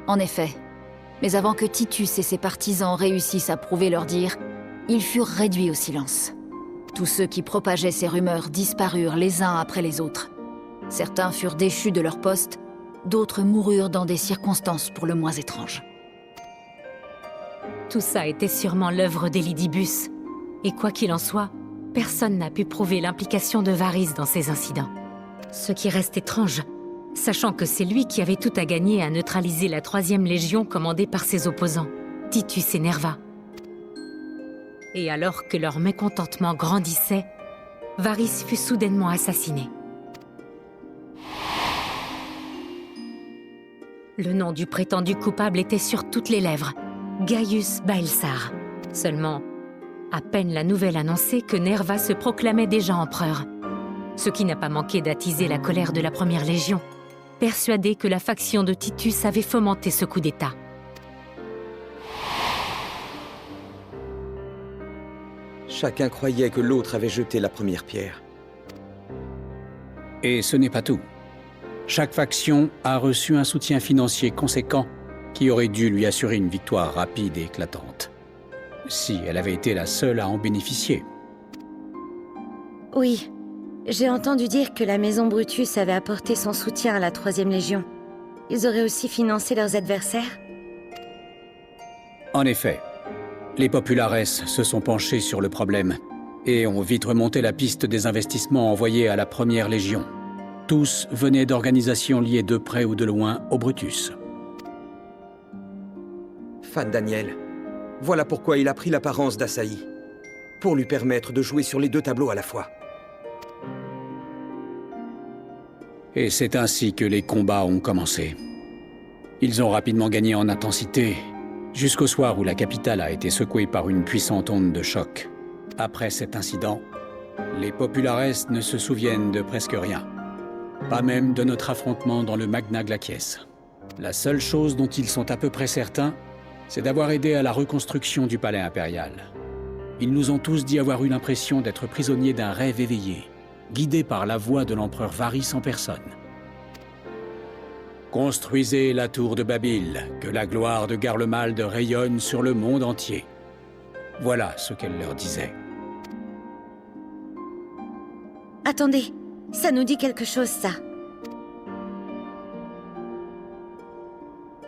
En effet, mais avant que Titus et ses partisans réussissent à prouver leur dire, ils furent réduits au silence. Tous ceux qui propageaient ces rumeurs disparurent les uns après les autres. Certains furent déchus de leur poste, d'autres moururent dans des circonstances pour le moins étranges. Tout ça était sûrement l'œuvre d'Elidibus. Et quoi qu'il en soit, personne n'a pu prouver l'implication de Varys dans ces incidents. Ce qui reste étrange, sachant que c'est lui qui avait tout à gagner à neutraliser la 3e Légion commandée par ses opposants, Titus et Nerva. Et alors que leur mécontentement grandissait, Varys fut soudainement assassiné. Le nom du prétendu coupable était sur toutes les lèvres, Gaius Baelsar. Seulement, à peine la nouvelle annoncée que Nerva se proclamait déjà empereur, ce qui n'a pas manqué d'attiser la colère de la 1re Légion, persuadée que la faction de Titus avait fomenté ce coup d'État. Chacun croyait que l'autre avait jeté la première pierre. Et ce n'est pas tout. Chaque faction a reçu un soutien financier conséquent qui aurait dû lui assurer une victoire rapide et éclatante. Si elle avait été la seule à en bénéficier. Oui, j'ai entendu dire que la maison Brutus avait apporté son soutien à la 3e Légion. Ils auraient aussi financé leurs adversaires? En effet, les populares se sont penchés sur le problème et ont vite remonté la piste des investissements envoyés à la 1re Légion. Tous venaient d'organisations liées de près ou de loin au Brutus. Fan Daniel, voilà pourquoi il a pris l'apparence d'Asahi. Pour lui permettre de jouer sur les 2 tableaux à la fois. Et c'est ainsi que les combats ont commencé. Ils ont rapidement gagné en intensité, jusqu'au soir où la capitale a été secouée par une puissante onde de choc. Après cet incident, les populares ne se souviennent de presque rien. Pas même de notre affrontement dans le Magna Glacies. La seule chose dont ils sont à peu près certains, c'est d'avoir aidé à la reconstruction du palais impérial. Ils nous ont tous dit avoir eu l'impression d'être prisonniers d'un rêve éveillé, guidés par la voix de l'empereur Varys en personne. Construisez la tour de Babil, que la gloire de Garlemald rayonne sur le monde entier. Voilà ce qu'elle leur disait. Attendez, ça nous dit quelque chose, ça.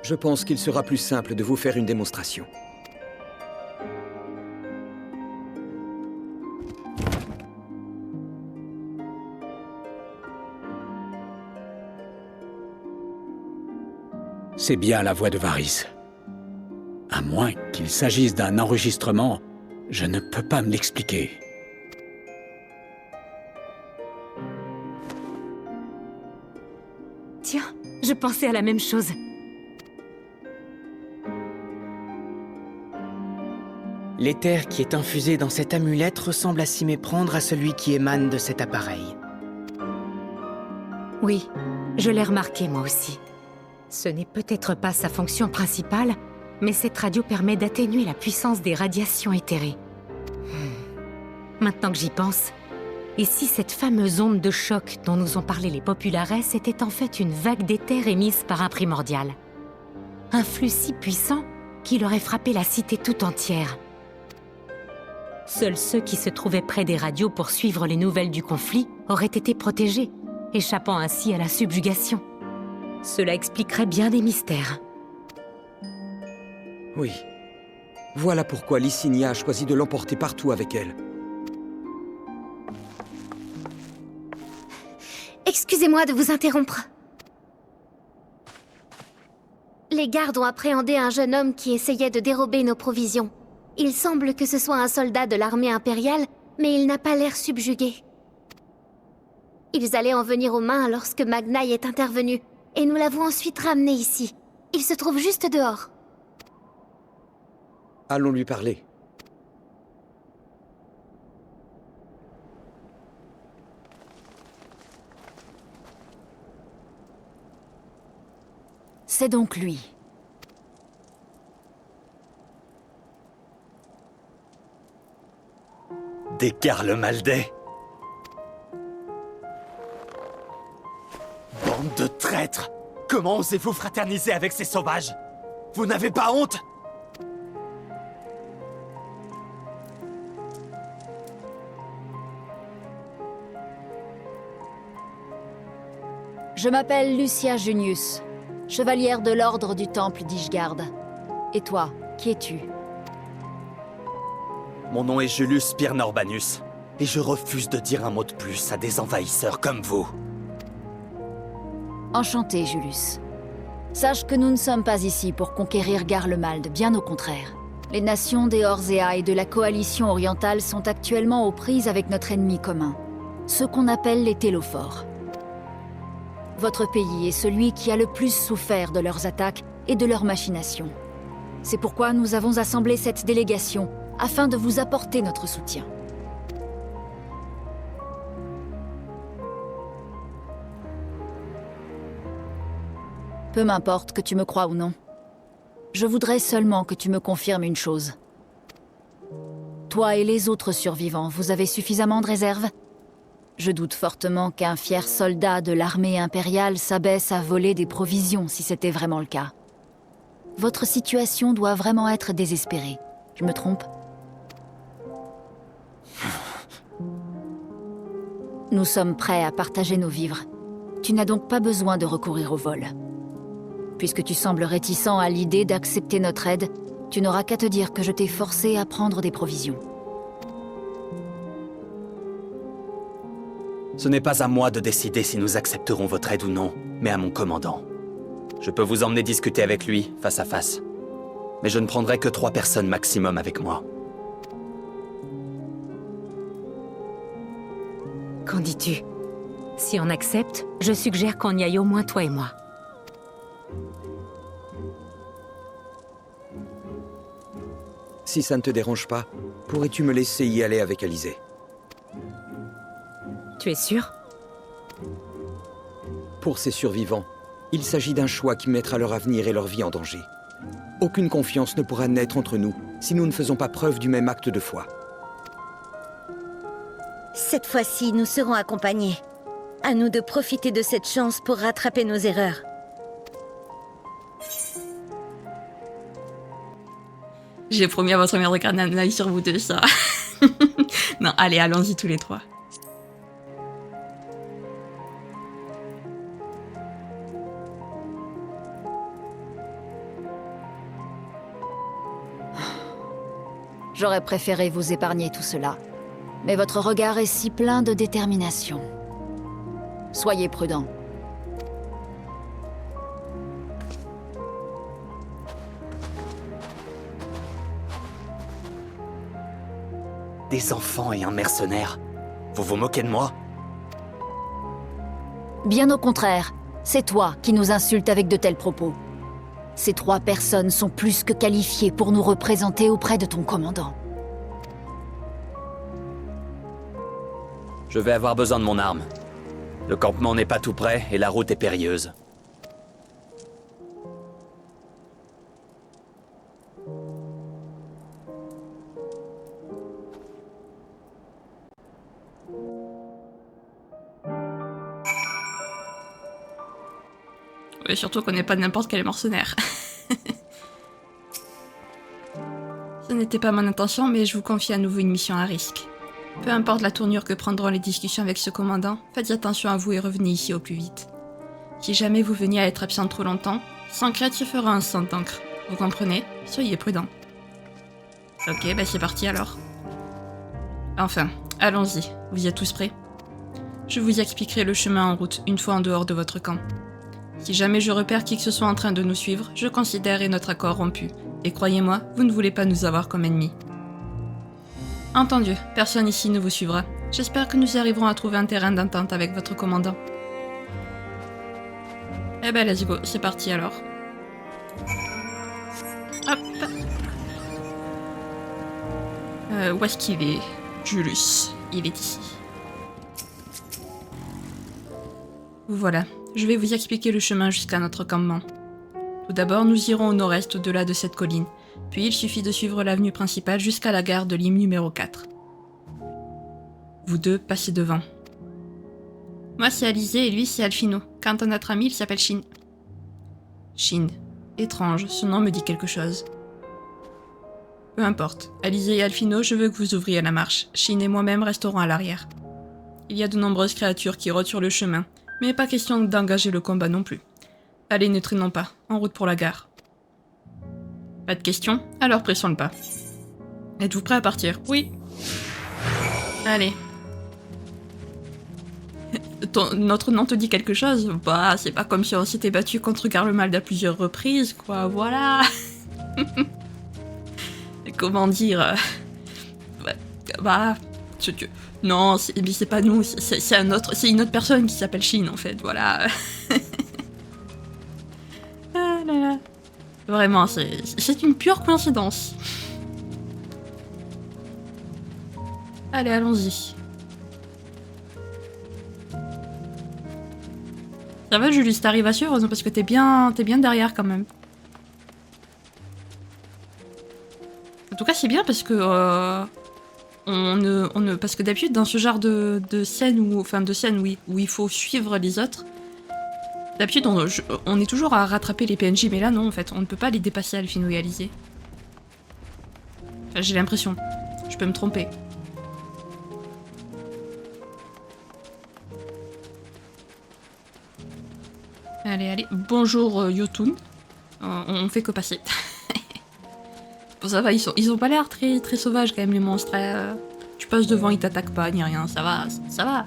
Je pense qu'il sera plus simple de vous faire une démonstration. C'est bien la voix de Varys. À moins qu'il s'agisse d'un enregistrement, je ne peux pas me l'expliquer. Tiens, je pensais à la même chose. L'éther qui est infusé dans cette amulette ressemble à s'y méprendre à celui qui émane de cet appareil. Oui, je l'ai remarqué moi aussi. Ce n'est peut-être pas sa fonction principale, mais cette radio permet d'atténuer la puissance des radiations éthérées. Maintenant que j'y pense, Et si cette fameuse onde de choc dont nous ont parlé les populares était en fait une vague d'éther émise par un primordial? Un flux si puissant qu'il aurait frappé la cité tout entière. Seuls ceux qui se trouvaient près des radios pour suivre les nouvelles du conflit auraient été protégés, échappant ainsi à la subjugation. Cela expliquerait bien des mystères. Oui. Voilà pourquoi Lycinia a choisi de l'emporter partout avec elle. Excusez-moi de vous interrompre. Les gardes ont appréhendé un jeune homme qui essayait de dérober nos provisions. Il semble que ce soit un soldat de l'armée impériale, mais il n'a pas l'air subjugué. Ils allaient en venir aux mains lorsque Magnaï est intervenu, et nous l'avons ensuite ramené ici. Il se trouve juste dehors. Allons lui parler. C'est donc lui. Des Garlemaldais. Bande de traîtres! Comment osez-vous fraterniser avec ces sauvages? Vous n'avez pas honte? Je m'appelle Lucia Junius, chevalière de l'ordre du Temple d'Ishgard. Et toi, qui es-tu? Mon nom est Julius Pirnorbanus, et je refuse de dire un mot de plus à des envahisseurs comme vous. Enchanté, Julius. Sache que nous ne sommes pas ici pour conquérir Garlemald, bien au contraire. Les nations des Orzea et de la coalition orientale sont actuellement aux prises avec notre ennemi commun, ceux qu'on appelle les Télophores. Votre pays est celui qui a le plus souffert de leurs attaques et de leurs machinations. C'est pourquoi nous avons assemblé cette délégation, afin de vous apporter notre soutien. Peu m'importe que tu me crois ou non. Je voudrais seulement que tu me confirmes une chose. Toi et les autres survivants, vous avez suffisamment de réserve? Je doute fortement qu'un fier soldat de l'armée impériale s'abaisse à voler des provisions si c'était vraiment le cas. Votre situation doit vraiment être désespérée. Je me trompe? Nous sommes prêts à partager nos vivres. Tu n'as donc pas besoin de recourir au vol. Puisque tu sembles réticent à l'idée d'accepter notre aide, tu n'auras qu'à te dire que je t'ai forcé à prendre des provisions. Ce n'est pas à moi de décider si nous accepterons votre aide ou non, mais à mon commandant. Je peux vous emmener discuter avec lui, face à face. Mais je ne prendrai que 3 personnes maximum avec moi. Qu'en dis-tu? Si on accepte, je suggère qu'on y aille au moins toi et moi. Si ça ne te dérange pas, pourrais-tu me laisser y aller avec Alizé? Tu es sûr? Pour ces survivants, il s'agit d'un choix qui mettra leur avenir et leur vie en danger. Aucune confiance ne pourra naître entre nous si nous ne faisons pas preuve du même acte de foi. Cette fois-ci, nous serons accompagnés. À nous de profiter de cette chance pour rattraper nos erreurs. J'ai promis à votre mère de garder un œil sur vous deux, ça. Non, allez, allons-y tous les trois. J'aurais préféré vous épargner tout cela. Mais votre regard est si plein de détermination. Soyez prudents. Des enfants et un mercenaire. Vous vous moquez de moi? Bien au contraire, c'est toi qui nous insultes avec de tels propos. Ces 3 personnes sont plus que qualifiées pour nous représenter auprès de ton commandant. Je vais avoir besoin de mon arme. Le campement n'est pas tout près et la route est périlleuse. Ouais, surtout qu'on n'est pas n'importe quel mercenaire. Ce n'était pas mon intention, mais je vous confie à nouveau une mission à risque. Peu importe la tournure que prendront les discussions avec ce commandant, faites attention à vous et revenez ici au plus vite. Si jamais vous veniez à être absent trop longtemps, Sancrète se fera un sang d'encre. Vous comprenez? Soyez prudent. Ok, bah c'est parti alors. Enfin, allons-y. Vous y êtes tous prêts? Je vous expliquerai le chemin en route une fois en dehors de votre camp. Si jamais je repère qui que ce soit en train de nous suivre, je considérerai notre accord rompu. Et croyez-moi, vous ne voulez pas nous avoir comme ennemis. Entendu, personne ici ne vous suivra. J'espère que nous arriverons à trouver un terrain d'entente avec votre commandant. Eh ben, let's go, c'est parti alors. Hop. Où est-ce qu'il est? Julius, il est ici. Voilà, je vais vous expliquer le chemin jusqu'à notre campement. Tout d'abord, nous irons au nord-est au-delà de cette colline, puis il suffit de suivre l'avenue principale jusqu'à la gare de Lime numéro 4. Vous deux, passez devant. Moi c'est Alizé et lui c'est Alphino. Quant à notre ami, il s'appelle Shin. Shin. Étrange, ce nom me dit quelque chose. Peu importe. Alizé et Alphino, je veux que vous ouvriez la marche. Shin et moi-même resterons à l'arrière. Il y a de nombreuses créatures qui rôdent sur le chemin, mais pas question d'engager le combat non plus. Allez, ne traînons pas. En route pour la gare. Pas de questions? Alors pressons le pas. Êtes-vous prêts à partir? Oui. Allez. Notre nom te dit quelque chose? Bah, c'est pas comme si on s'était battu contre Garlemald à plusieurs reprises, quoi, voilà. Comment dire... Bah... Non, c'est pas nous, c'est une autre personne qui s'appelle Shin, en fait, voilà. Ah là là. Vraiment, c'est une pure coïncidence. Allez, allons-y. Ça va, Julius, t'arrives à suivre? Parce que t'es bien derrière quand même. En tout cas, c'est bien parce que parce que d'habitude dans ce genre de scène où il faut suivre les autres, d'habitude on est toujours à rattraper les PNJ, mais là non, en fait, on ne peut pas les dépasser Alphino et Alizé. Enfin, j'ai l'impression. Je peux me tromper. Allez, allez. Bonjour Yotun. On fait que passer. Bon, ça va, ils ont pas l'air très sauvages quand même, les monstres. Tu passes devant, ils t'attaquent pas, ni rien. Ça va, ça va.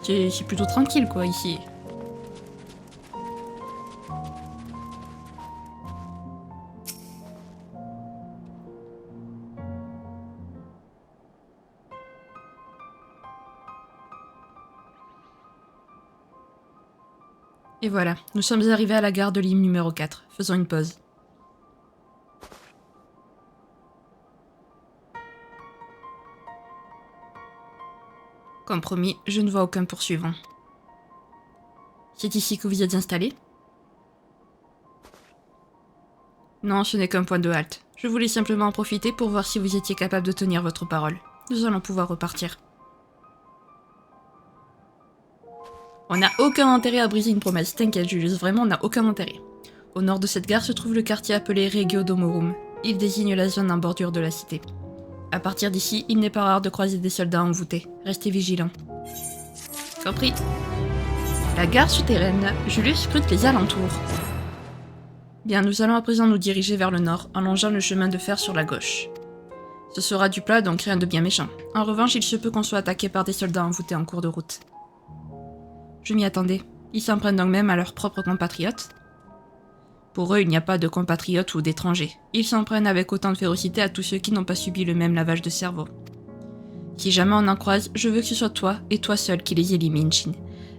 C'est plutôt tranquille, quoi, ici. Et voilà, nous sommes arrivés à la gare de Lime numéro 4. Faisons une pause. Comme promis, je ne vois aucun poursuivant. C'est ici que vous êtes installé? Non, ce n'est qu'un point de halte. Je voulais simplement en profiter pour voir si vous étiez capable de tenir votre parole. Nous allons pouvoir repartir. On n'a aucun intérêt à briser une promesse, t'inquiète Julius, vraiment on n'a aucun intérêt. Au nord de cette gare se trouve le quartier appelé Regio Domorum. Il désigne la zone en bordure de la cité. À partir d'ici, il n'est pas rare de croiser des soldats envoûtés. Restez vigilants. Compris. La gare souterraine, Julius scrute les alentours. Bien, nous allons à présent nous diriger vers le nord, en longeant le chemin de fer sur la gauche. Ce sera du plat, donc rien de bien méchant. En revanche, il se peut qu'on soit attaqué par des soldats envoûtés en cours de route. Je m'y attendais. Ils s'en prennent donc même à leurs propres compatriotes. Pour eux, il n'y a pas de compatriotes ou d'étrangers. Ils s'en prennent avec autant de férocité à tous ceux qui n'ont pas subi le même lavage de cerveau. Si jamais on en croise, je veux que ce soit toi, et toi seul, qui les élimine, Shin.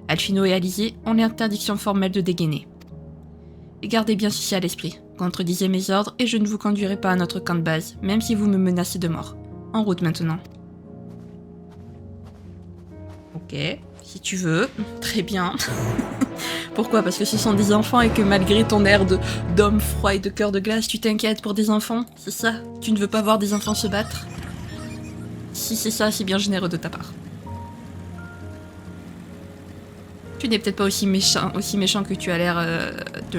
Alphino et Alizé ont l'interdiction formelle de dégainer. Et gardez bien ceci à l'esprit. Contredisez mes ordres et je ne vous conduirai pas à notre camp de base, même si vous me menacez de mort. En route maintenant. Ok, si tu veux, très bien. Pourquoi? Parce que ce sont des enfants et que malgré ton air d'homme froid et de cœur de glace, tu t'inquiètes pour des enfants? C'est ça? Tu ne veux pas voir des enfants se battre? Si c'est ça, c'est bien généreux de ta part. Tu n'es peut-être pas aussi méchant que tu as l'air de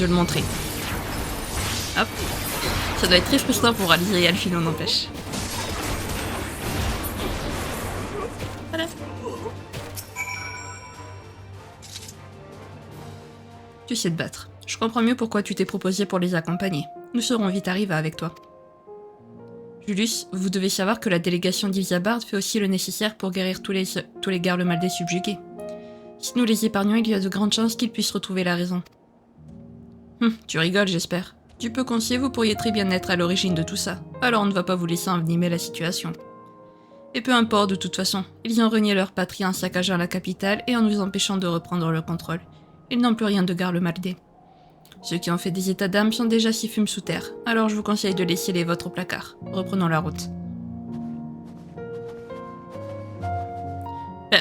le montrer. Hop. Ça doit être très frustrant pour Alizé et Alphino, n'empêche. Voilà. Tu sais te battre. Je comprends mieux pourquoi tu t'es proposé pour les accompagner. Nous serons vite arrivés avec toi. Julius, vous devez savoir que la délégation d'Ilsabard fait aussi le nécessaire pour guérir tous les Garlemaldais subjugués. Si nous les épargnons, il y a de grandes chances qu'ils puissent retrouver la raison. Tu rigoles, j'espère. Du peu qu'on sait, vous pourriez très bien être à l'origine de tout ça, alors on ne va pas vous laisser envenimer la situation. Et peu importe de toute façon, ils ont renié leur patrie en saccageant la capitale et en nous empêchant de reprendre le contrôle. Ils n'ont plus rien de Garlemaldais. Ceux qui ont fait des états d'âme sont déjà s'y fument sous terre, alors je vous conseille de laisser les vôtres au placard. Reprenons la route.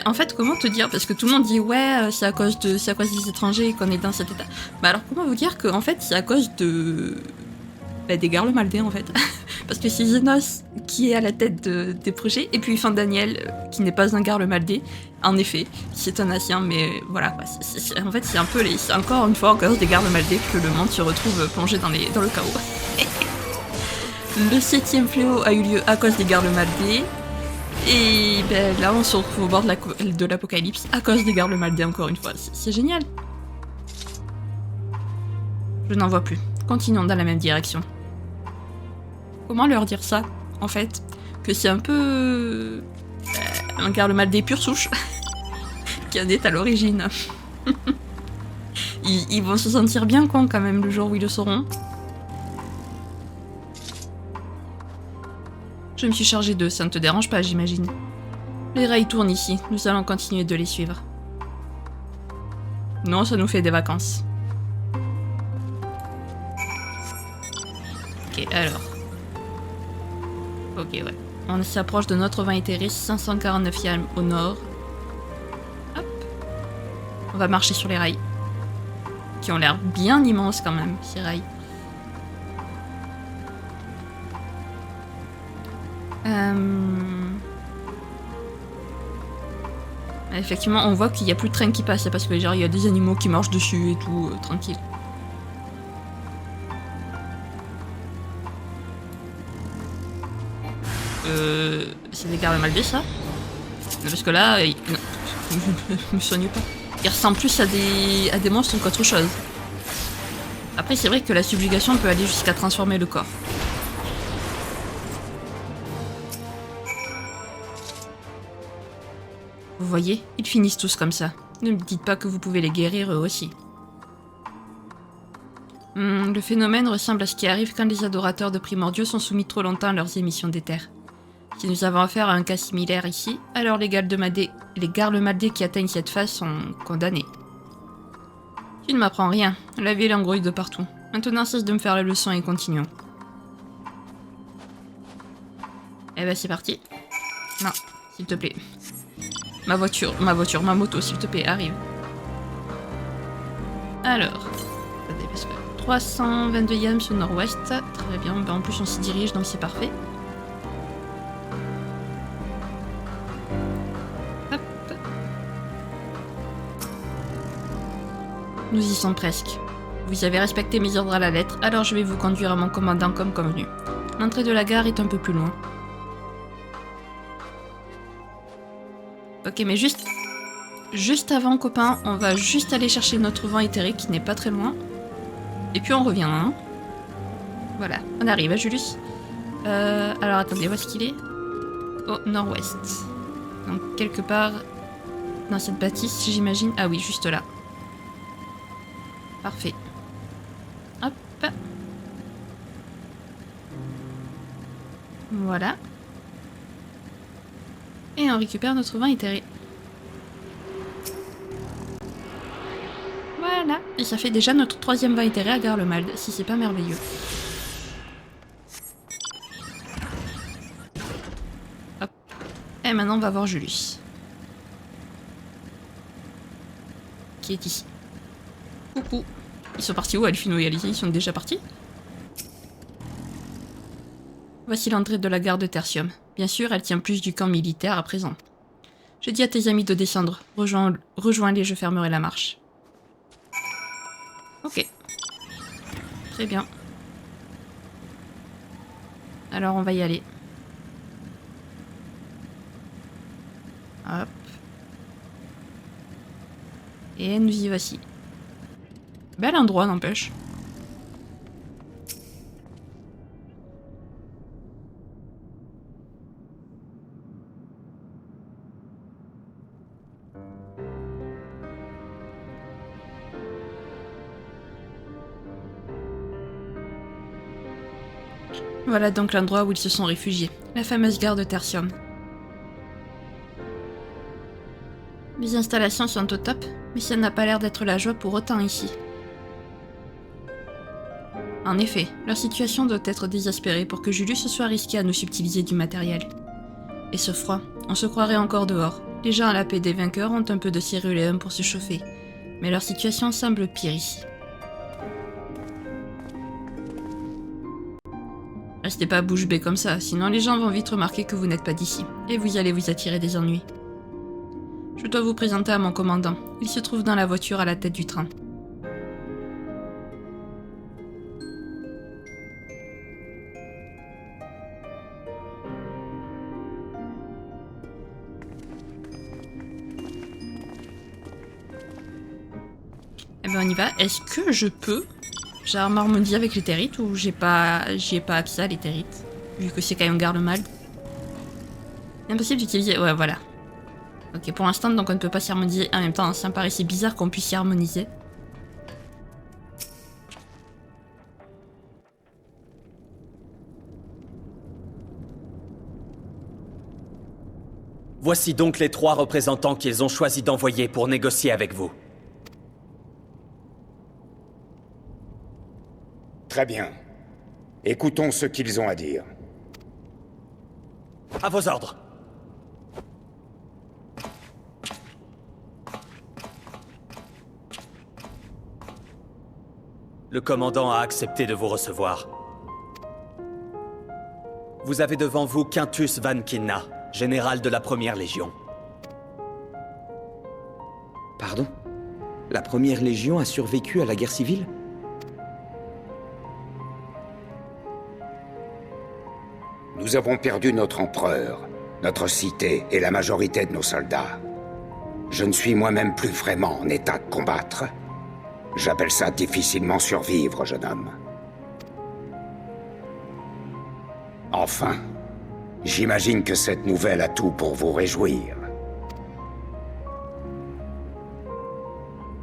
En fait, comment te dire? Parce que tout le monde dit ouais, c'est à cause des étrangers qu'on est dans cet état. Bah alors comment vous dire que en fait c'est à cause des Garlemaldais en fait. Parce que c'est Zenos qui est à la tête des projets, et puis enfin Daniel, qui n'est pas un Garlemaldais. En effet, c'est un ancien, mais voilà quoi. En fait, c'est encore une fois à cause des Garlemaldais que le monde se retrouve plongé dans le chaos. Le 7e fléau a eu lieu à cause des Garlemaldais. Et ben là, on se retrouve au bord de l'apocalypse à cause des Garlemaldais encore une fois. C'est génial. Je n'en vois plus. Continuons dans la même direction. Comment leur dire ça, en fait? Que c'est un peu... un Garlemaldais pure souche qui en est à l'origine. Ils vont se sentir bien cons quand même le jour où ils le sauront. Je me suis chargée d'eux, ça ne te dérange pas, j'imagine. Les rails tournent ici, nous allons continuer de les suivre. Non, ça nous fait des vacances. Ok, alors. Ok, ouais. On s'approche de notre vent éthéré, 549e au nord. Hop. On va marcher sur les rails. Qui ont l'air bien immenses quand même, ces rails. Effectivement, on voit qu'il n'y a plus de train qui passe, parce que genre il y a des animaux qui marchent dessus et tout, tranquille. C'est des Garlemaldais ça? Non, parce que là, non, je me soigne pas. Ils ressemblent plus à des monstres qu'autre chose. Après, c'est vrai que la subjugation peut aller jusqu'à transformer le corps. Vous voyez, ils finissent tous comme ça. Ne me dites pas que vous pouvez les guérir eux aussi. Le phénomène ressemble à ce qui arrive quand les adorateurs de primordiaux sont soumis trop longtemps à leurs émissions d'éther. Si nous avons affaire à un cas similaire ici, alors les Garlemaldais qui atteignent cette phase sont condamnés. Tu ne m'apprends rien, la ville embrouille de partout. Maintenant cesse de me faire la leçon et continuons. Eh ben c'est parti. Non, s'il te plaît. Ma moto, s'il te plaît, arrive. Alors, attendez, parce que 322e sur nord-ouest, très bien, ben, en plus on s'y dirige, donc c'est parfait. Hop. Nous y sommes presque. Vous avez respecté mes ordres à la lettre, alors je vais vous conduire à mon commandant comme convenu. L'entrée de la gare est un peu plus loin. Ok, mais juste avant, copain, on va juste aller chercher notre vent éthéré qui n'est pas très loin. Et puis on revient, hein. Voilà, on arrive à Julius. Alors attendez, où est-ce qu'il est? Au nord-ouest. Donc quelque part dans cette bâtisse, j'imagine. Ah oui, juste là. Parfait. Hop. Voilà. Et on récupère notre vin éthéré. Voilà. Et ça fait déjà notre 3e vin éthéré à Garlemald, si c'est pas merveilleux. Hop. Et maintenant on va voir Julius. Qui est ici. Coucou. Ils sont partis où, Alphino et Alizé? Ils sont déjà partis? Voici l'entrée de la gare de Tertium. Bien sûr, elle tient plus du camp militaire à présent. Je dis à tes amis de descendre. Rejoins-les, je fermerai la marche. Ok. Très bien. Alors on va y aller. Hop. Et nous y voici. Bel endroit, n'empêche. Voilà donc l'endroit où ils se sont réfugiés, la fameuse gare de Tertium. Les installations sont au top, mais ça n'a pas l'air d'être la joie pour autant ici. En effet, leur situation doit être désespérée pour que Julius se soit risqué à nous subtiliser du matériel. Et ce froid, on se croirait encore dehors. Les gens à la paix des vainqueurs ont un peu de céruléum pour se chauffer, mais leur situation semble pire ici. Restez pas bouche bée comme ça, sinon les gens vont vite remarquer que vous n'êtes pas d'ici, et vous allez vous attirer des ennuis. Je dois vous présenter à mon commandant. Il se trouve dans la voiture à la tête du train. Eh ben on y va. Est-ce que je peux genre m'harmoniser avec les territes ou j'y ai pas appris ça les territes, vu que c'est quand même Garlemald. Impossible d'utiliser. Ouais voilà. Ok, pour l'instant, donc on ne peut pas s'y harmoniser en même temps. Ça me paraissait bizarre qu'on puisse s'y harmoniser. Voici donc les 3 représentants qu'ils ont choisi d'envoyer pour négocier avec vous. Très bien. Écoutons ce qu'ils ont à dire. À vos ordres. Le commandant a accepté de vous recevoir. Vous avez devant vous Quintus Van Kinna, général de la Première Légion. Pardon? La Première Légion a survécu à la guerre civile? Nous avons perdu notre empereur, notre cité et la majorité de nos soldats. Je ne suis moi-même plus vraiment en état de combattre. J'appelle ça difficilement survivre, jeune homme. Enfin, j'imagine que cette nouvelle a tout pour vous réjouir.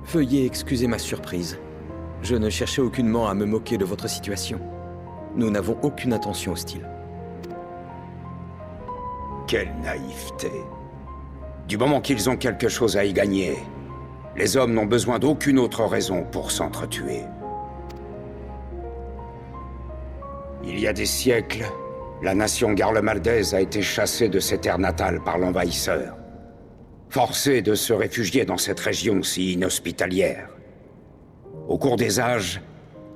Veuillez excuser ma surprise. Je ne cherchais aucunement à me moquer de votre situation. Nous n'avons aucune intention hostile. Quelle naïveté. Du moment qu'ils ont quelque chose à y gagner, les hommes n'ont besoin d'aucune autre raison pour s'entretuer. Il y a des siècles, la nation garlemaldaise a été chassée de ses terres natales par l'envahisseur, forcée de se réfugier dans cette région si inhospitalière. Au cours des âges,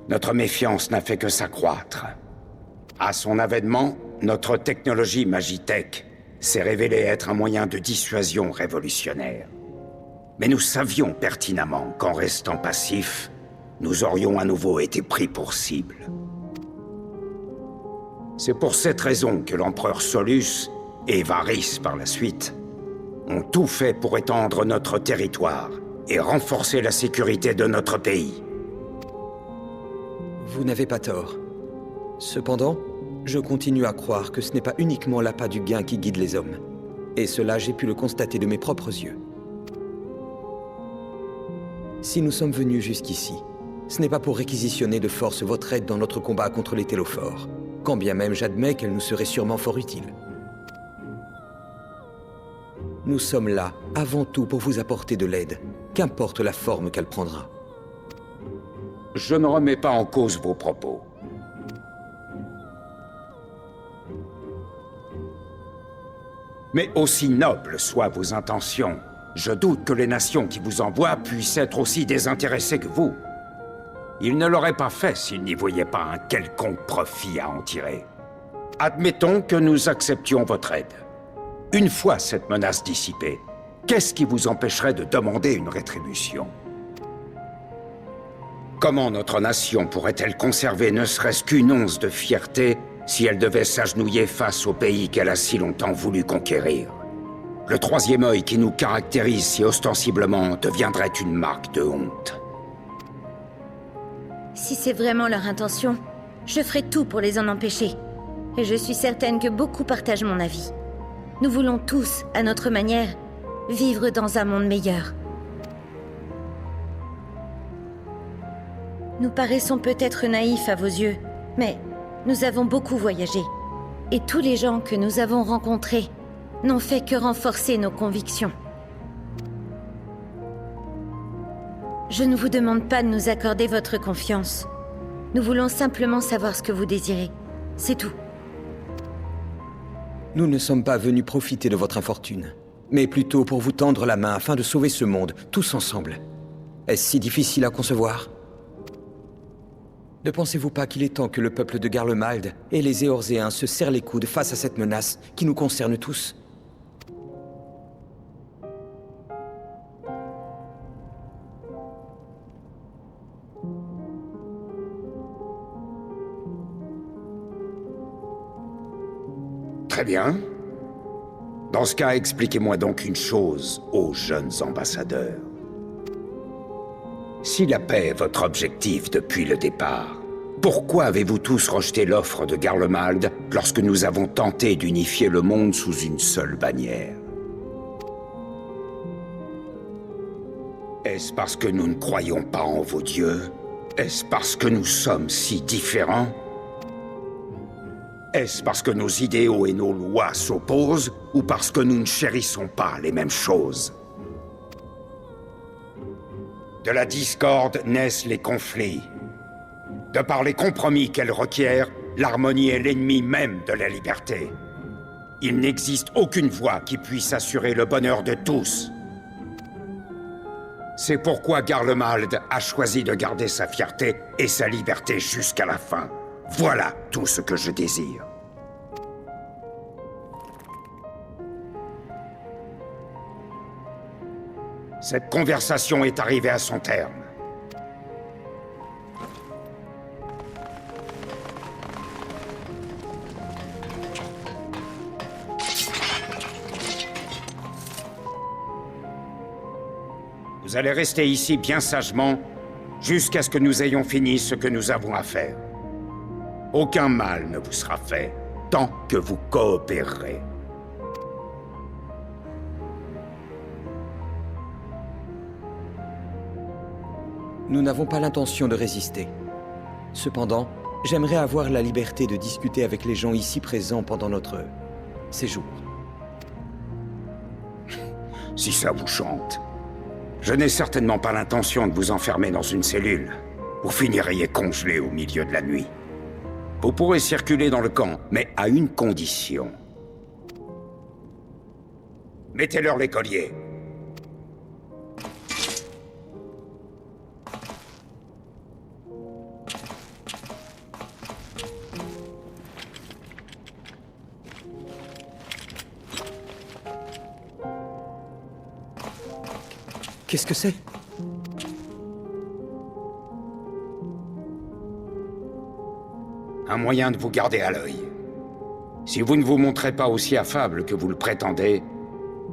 notre méfiance n'a fait que s'accroître. À son avènement, notre technologie Magitech s'est révélée être un moyen de dissuasion révolutionnaire. Mais nous savions pertinemment qu'en restant passifs, nous aurions à nouveau été pris pour cible. C'est pour cette raison que l'empereur Solus, et Varys par la suite, ont tout fait pour étendre notre territoire et renforcer la sécurité de notre pays. Vous n'avez pas tort. Cependant, je continue à croire que ce n'est pas uniquement l'appât du gain qui guide les hommes. Et cela, j'ai pu le constater de mes propres yeux. Si nous sommes venus jusqu'ici, ce n'est pas pour réquisitionner de force votre aide dans notre combat contre les Télophores, quand bien même j'admets qu'elle nous serait sûrement fort utile. Nous sommes là, avant tout, pour vous apporter de l'aide, qu'importe la forme qu'elle prendra. Je ne remets pas en cause vos propos. Mais aussi nobles soient vos intentions, je doute que les nations qui vous envoient puissent être aussi désintéressées que vous. Ils ne l'auraient pas fait s'ils n'y voyaient pas un quelconque profit à en tirer. Admettons que nous acceptions votre aide. Une fois cette menace dissipée, Qu'est-ce qui vous empêcherait de demander une rétribution? Comment notre nation pourrait-elle conserver ne serait-ce qu'une once de fierté si elle devait s'agenouiller face au pays qu'elle a si longtemps voulu conquérir? Le troisième œil qui nous caractérise si ostensiblement deviendrait une marque de honte. Si c'est vraiment leur intention, je ferai tout pour les en empêcher. Et je suis certaine que beaucoup partagent mon avis. Nous voulons tous, à notre manière, vivre dans un monde meilleur. Nous paraissons peut-être naïfs à vos yeux, mais nous avons beaucoup voyagé. Et tous les gens que nous avons rencontrés n'ont fait que renforcer nos convictions. Je ne vous demande pas de nous accorder votre confiance. Nous voulons simplement savoir ce que vous désirez. C'est tout. Nous ne sommes pas venus profiter de votre infortune, mais plutôt pour vous tendre la main afin de sauver ce monde, tous ensemble. Est-ce si difficile à concevoir? Ne pensez-vous pas qu'il est temps que le peuple de Garlemald et les Éorzéens se serrent les coudes face à cette menace qui nous concerne tous? Très bien. Dans ce cas, expliquez-moi donc une chose, ô jeunes ambassadeurs. Si la paix est votre objectif depuis le départ, pourquoi avez-vous tous rejeté l'offre de Garlemald lorsque nous avons tenté d'unifier le monde sous une seule bannière? Est-ce parce que nous ne croyons pas en vos dieux? Est-ce parce que nous sommes si différents? Est-ce parce que nos idéaux et nos lois s'opposent, ou parce que nous ne chérissons pas les mêmes choses? De la discorde naissent les conflits. De par les compromis qu'elle requiert, l'harmonie est l'ennemi même de la liberté. Il n'existe aucune voie qui puisse assurer le bonheur de tous. C'est pourquoi Garlemald a choisi de garder sa fierté et sa liberté jusqu'à la fin. Voilà tout ce que je désire. Cette conversation est arrivée à son terme. Vous allez rester ici bien sagement jusqu'à ce que nous ayons fini ce que nous avons à faire. Aucun mal ne vous sera fait, tant que vous coopérerez. Nous n'avons pas l'intention de résister. Cependant, j'aimerais avoir la liberté de discuter avec les gens ici présents pendant notre séjour. Si ça vous chante. Je n'ai certainement pas l'intention de vous enfermer dans une cellule. Vous finiriez congelé au milieu de la nuit. Vous pourrez circuler dans le camp, mais à une condition. Mettez-leur les colliers. Qu'est-ce que c'est? Un moyen de vous garder à l'œil. Si vous ne vous montrez pas aussi affable que vous le prétendez,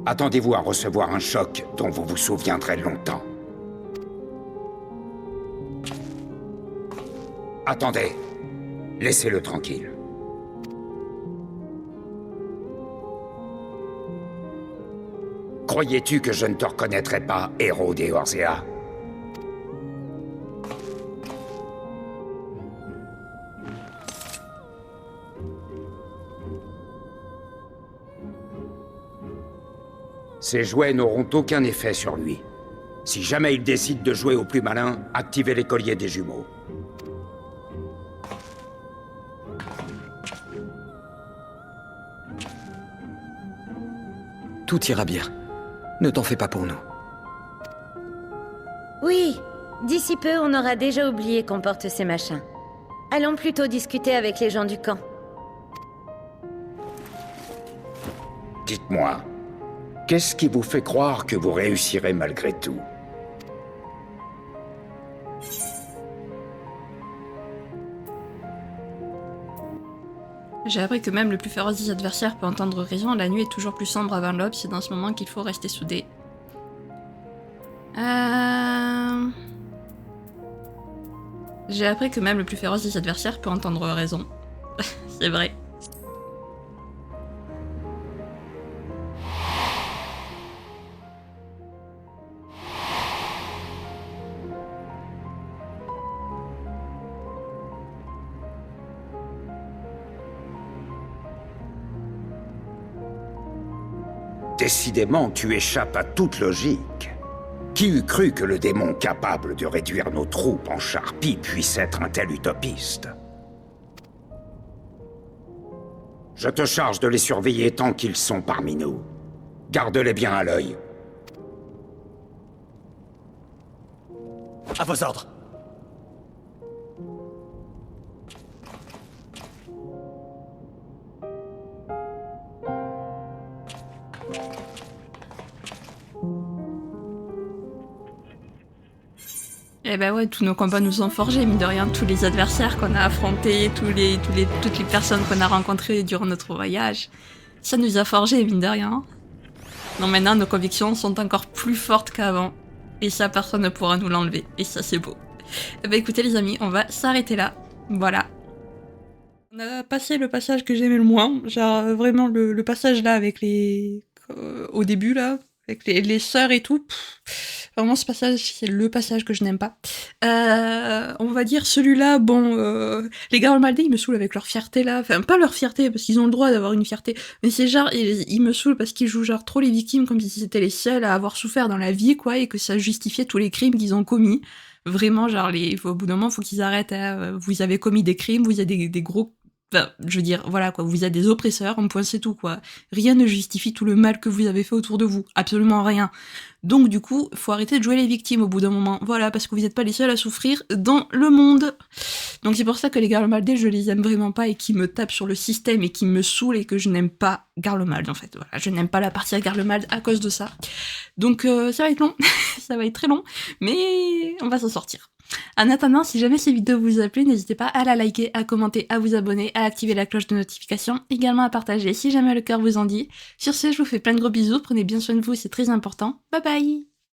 attendez-vous à recevoir un choc dont vous vous souviendrez longtemps. Attendez. Laissez-le tranquille. Croyais-tu que je ne te reconnaîtrais pas, héros des Éorzéens? Ces jouets n'auront aucun effet sur lui. Si jamais il décide de jouer au plus malin, activez les colliers des jumeaux. Tout ira bien. Ne t'en fais pas pour nous. Oui, d'ici peu, on aura déjà oublié qu'on porte ces machins. Allons plutôt discuter avec les gens du camp. Dites-moi, Qu'est-ce qui vous fait croire que vous réussirez malgré tout? J'ai appris que même le plus féroce des adversaires peut entendre raison, la nuit est toujours plus sombre avant l'aube, c'est dans ce moment qu'il faut rester soudé. J'ai appris que même le plus féroce des adversaires peut entendre raison. C'est vrai. Décidément, tu échappes à toute logique. Qui eût cru que le démon capable de réduire nos troupes en charpie puisse être un tel utopiste? Je te charge de les surveiller tant qu'ils sont parmi nous. Garde-les bien à l'œil. À vos ordres. Eh ben ouais, tous nos combats nous ont forgés, mine de rien, tous les adversaires qu'on a affrontés, toutes les personnes qu'on a rencontrées durant notre voyage, ça nous a forgés, mine de rien. Donc maintenant, nos convictions sont encore plus fortes qu'avant, et ça, personne ne pourra nous l'enlever, et ça, c'est beau. Eh ben écoutez les amis, on va s'arrêter là, voilà. On a passé le passage que j'aimais le moins, genre vraiment le passage là avec les... au début là, avec les sœurs et tout. Vraiment, ce passage, c'est le passage que je n'aime pas. On va dire celui-là, bon, les Garlemaldés, ils me saoulent avec leur fierté là. Enfin, pas leur fierté, parce qu'ils ont le droit d'avoir une fierté, mais c'est genre, ils me saoulent parce qu'ils jouent genre trop les victimes comme si c'était les seuls à avoir souffert dans la vie, quoi, et que ça justifiait tous les crimes qu'ils ont commis. Vraiment, genre, au bout d'un moment, faut qu'ils arrêtent. Hein. Vous avez commis des crimes, vous avez des gros... Enfin, je veux dire, voilà quoi, vous êtes des oppresseurs, un point c'est tout quoi. Rien ne justifie tout le mal que vous avez fait autour de vous, absolument rien. Donc du coup, faut arrêter de jouer les victimes au bout d'un moment, voilà, parce que vous n'êtes pas les seuls à souffrir dans le monde. Donc c'est pour ça que les Garlemaldés, je les aime vraiment pas et qui me tapent sur le système et qui me saoulent et que je n'aime pas Garlemald en fait. Voilà, je n'aime pas la partie à Garlemald à cause de ça. Donc ça va être long, ça va être très long, mais on va s'en sortir. En attendant, si jamais ces vidéos vous a plu, n'hésitez pas à la liker, à commenter, à vous abonner, à activer la cloche de notification, également à partager si jamais le cœur vous en dit. Sur ce, je vous fais plein de gros bisous, prenez bien soin de vous, c'est très important. Bye bye!